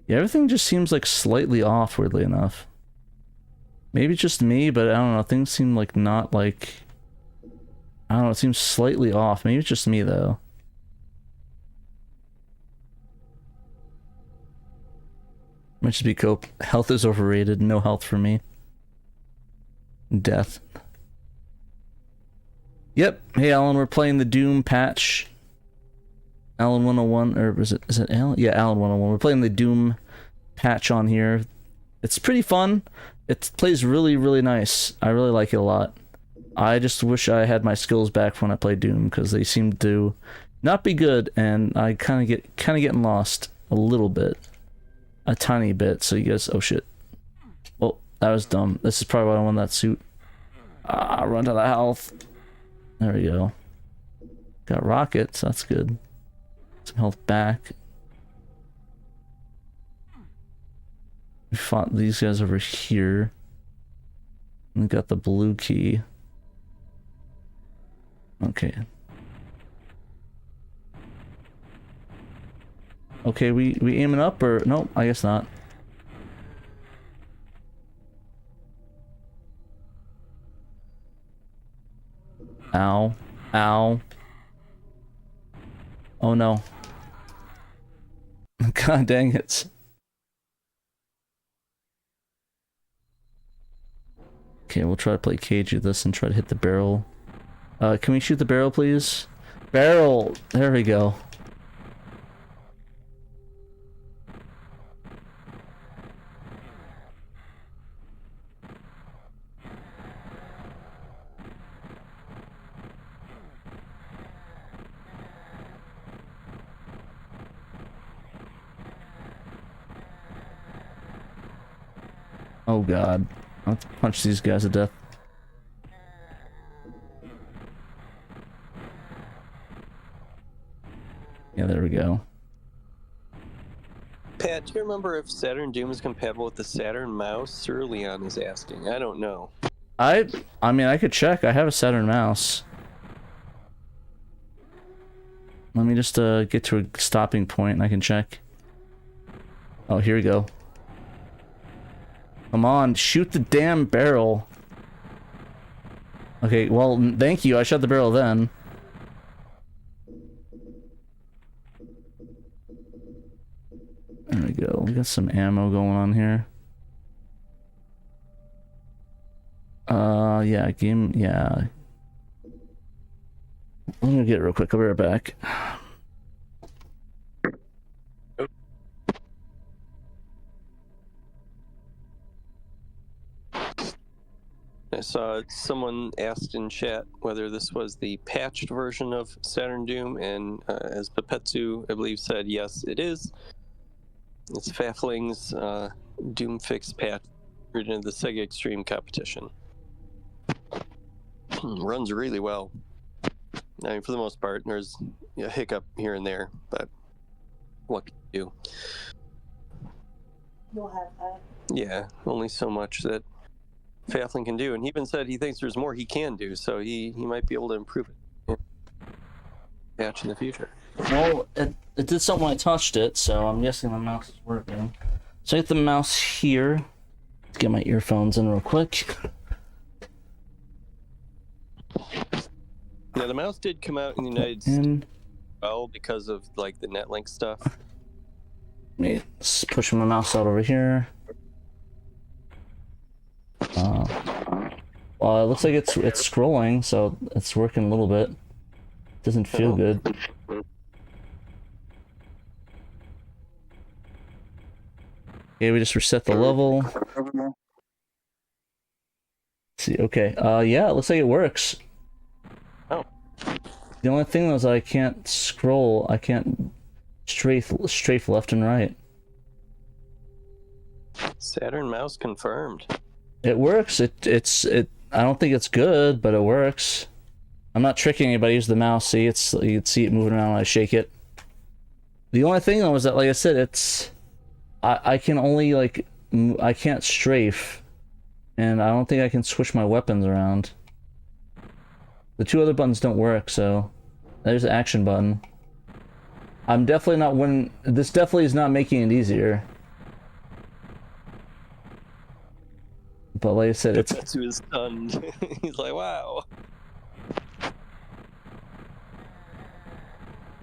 Yeah, everything just seems like slightly off, weirdly enough. Maybe it's just me, but I don't know, things seem like not like... I don't know, it seems slightly off. Maybe it's just me, though. Might just be cope. Health is overrated. No health for me. Death. Yep. Hey, Alan, we're playing the Doom patch. Alan 101, or is it Alan? Yeah, Alan 101. We're playing the Doom patch on here. It's pretty fun. It plays really, really nice. I really like it a lot. I just wish I had my skills back when I play Doom, because they seem to not be good, and I kind of getting lost a little bit. A tiny bit, so you guys... Oh shit. Well, that was dumb. This is probably why I won that suit. Run to the health. There we go. Got rockets, that's good. Some health back. We fought these guys over here. And we got the blue key. Okay. Okay, we aiming up or... Nope, I guess not. Ow. Ow. Oh no. God dang it. Okay, we'll try to play cage with this and try to hit the barrel. Can we shoot the barrel, please? Barrel! There we go. Oh god. I'll have to punch these guys to death. Yeah, there we go. Pat, do you remember if Saturn Doom is compatible with the Saturn mouse? Sir Leon is asking. I don't know. I mean, I could check. I have a Saturn mouse. Let me just get to a stopping point and I can check. Oh, here we go. Come on, shoot the damn barrel. Okay, well, thank you. I shot the barrel then. There we go. We got some ammo going on here. Yeah, game, yeah. I'm gonna get it real quick. I'll be right back. I saw someone asked in chat whether this was the patched version of Saturn Doom, and as Pepetsu, I believe, said, yes, it is. It's Fafling's Doom Fix patch written in the Sega Extreme competition. Runs really well. I mean, for the most part, there's a hiccup here and there, but what can you do? You'll have that. Yeah, only so much that Fafling can do, and he even said he thinks there's more he can do, so he might be able to improve it. Patch in the future. Well, it did something when I touched it, so I'm guessing the mouse is working. So I get the mouse here. Let's get my earphones in real quick. Yeah, the mouse did come out in the United States well because of like the NetLink stuff. Let me push my mouse out over here. Well, it looks like it's scrolling, so it's working a little bit. Doesn't feel good. Okay, we just reset the level. Let's see, okay. Yeah, it looks like it works. Oh. The only thing is I can't scroll. I can't strafe left and right. Saturn mouse confirmed. It works. I don't think it's good, but it works. I'm not tricking anybody. Use the mouse. See, you can see it moving around when I shake it. The only thing though is that, like I said, I can only I can't strafe, and I don't think I can switch my weapons around. The two other buttons don't work, so there's the action button. I'm definitely not winning. This definitely is not making it easier. But like I said, it's... That's who is stunned. He's like, wow.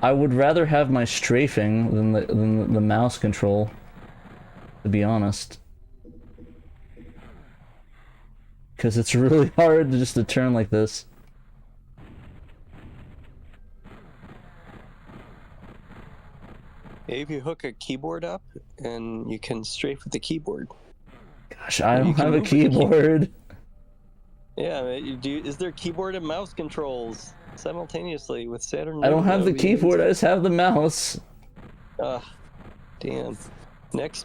I would rather have my strafing than the mouse control, to be honest. Because it's really hard to turn like this. If you hook a keyboard up, and you can strafe with the keyboard. Gosh, I don't have a keyboard. Yeah, is there keyboard and mouse controls simultaneously with Saturn? I don't have the keyboard, I just have the mouse. Damn.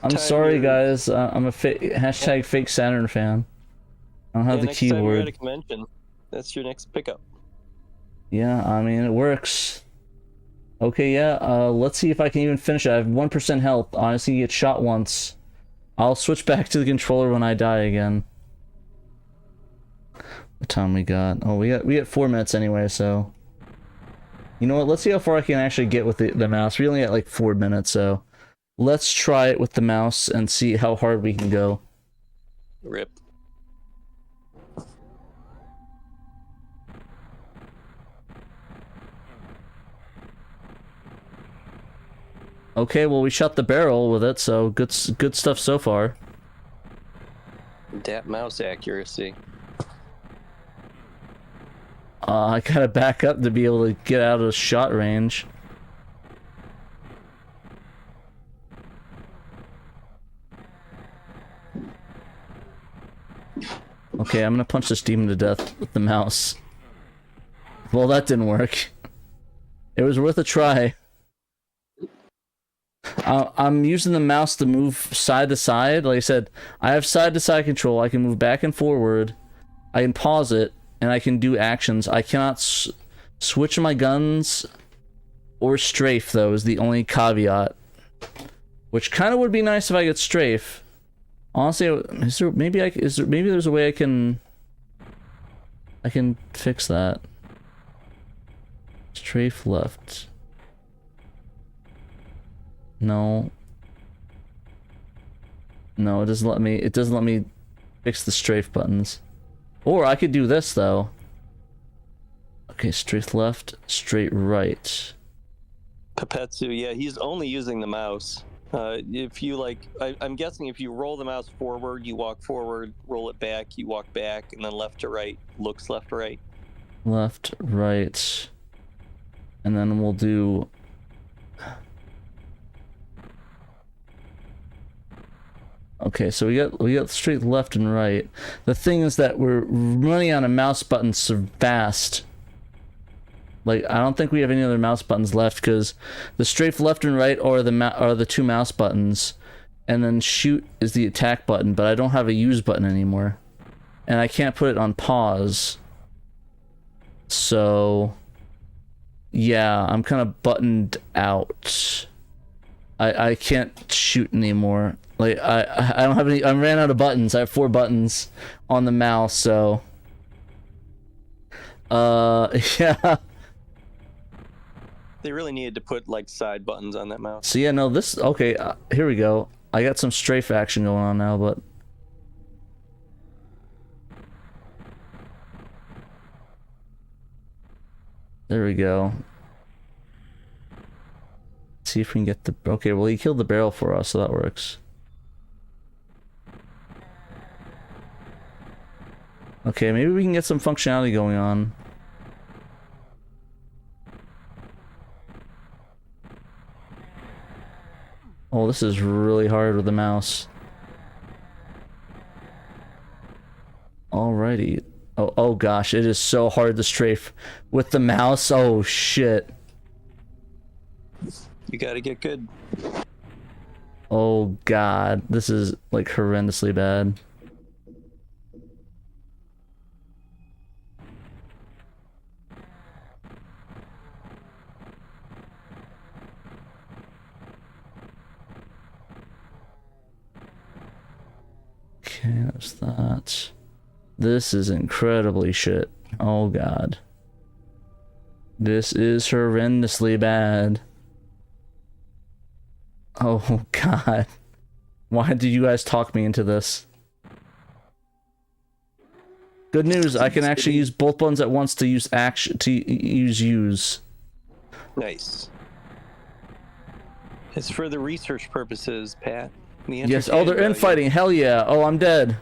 I'm sorry, guys. I'm a hashtag fake Saturn fan. I don't have the next time you're at keyboard. a convention, that's your next pickup. Yeah, I mean, it works. Okay, yeah, let's see if I can even finish it. I have 1% health. Honestly, you get shot once. I'll switch back to the controller when I die again. What time we got? Oh, we got 4 minutes anyway, so... You know what, let's see how far I can actually get with the mouse. We only got like 4 minutes, so... Let's try it with the mouse and see how hard we can go. Rip. Okay, well we shot the barrel with it, so good stuff so far. Dat mouse accuracy. I gotta back up to be able to get out of shot range. Okay, I'm gonna punch this demon to death with the mouse. Well, that didn't work. It was worth a try. I'm using the mouse to move side to side. Like I said, I have side to side control. I can move back and forward. I can pause it, and I can do actions. I cannot switch my guns or strafe, though, is the only caveat. Which kind of would be nice if I could strafe. Honestly, maybe there's a way I can fix that. Strafe left. No. No, it doesn't let me fix the strafe buttons. Or I could do this though. Okay, straight left, straight right. Pepetsu, yeah, he's only using the mouse. If you like, I'm guessing if you roll the mouse forward, you walk forward, roll it back, you walk back, and then left to right looks left to right. Left, right. And then we'll do... Okay, so we got straight left and right. The thing is that we're running on a mouse button so fast. Like, I don't think we have any other mouse buttons left, because the strafe left and right are the two mouse buttons, and then shoot is the attack button, but I don't have a use button anymore. And I can't put it on pause. So yeah, I'm kind of buttoned out. I can't shoot anymore. Like, I don't have any, I ran out of buttons. I have 4 buttons on the mouse, so yeah. They really needed to put like side buttons on that mouse. So yeah, no, this, okay, here we go. I got some strafe action going on now, but there we go. See if we can get the, okay, well, he killed the barrel for us, so that works. Okay, maybe we can get some functionality going on. Oh, this is really hard with the mouse. Alrighty. Oh gosh, it is so hard to strafe with the mouse. Oh shit. You gotta get good. Oh god, this is like horrendously bad. Okay, there's that. This is incredibly shit. Oh god. This is horrendously bad. Oh god. Why did you guys talk me into this? Good news, I can actually use both buttons at once to use action, to use. Nice. It's for the research purposes, Pat. Yes, oh, they're infighting. Hell yeah. Oh, I'm dead.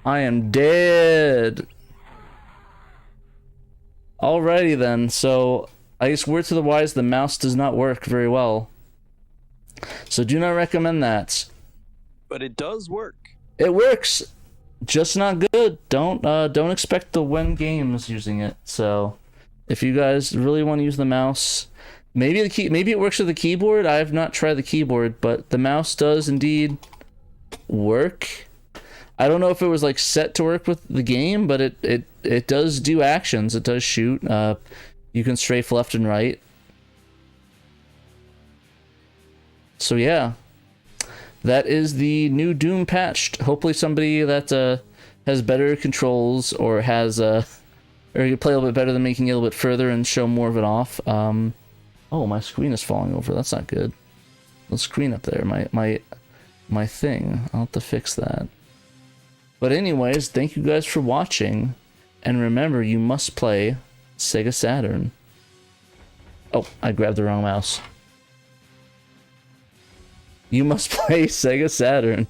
I am dead. Alrighty then, so I guess word to the wise, the mouse does not work very well. So do not recommend that. But it does work. It works, just not good. Don't expect to win games using it. So if you guys really want to use the mouse, maybe it works with the keyboard. I have not tried the keyboard, but the mouse does indeed work. I don't know if it was like set to work with the game, but it does do actions. It does shoot. You can strafe left and right. So yeah, that is the new Doom patched. Hopefully somebody that has better controls or has or you play a little bit better than making it a little bit further and show more of it off. Oh, my screen is falling over. That's not good. The screen up there, my thing. I'll have to fix that. But anyways, thank you guys for watching, and remember, you must play Sega Saturn. Oh, I grabbed the wrong mouse. You must play Sega Saturn.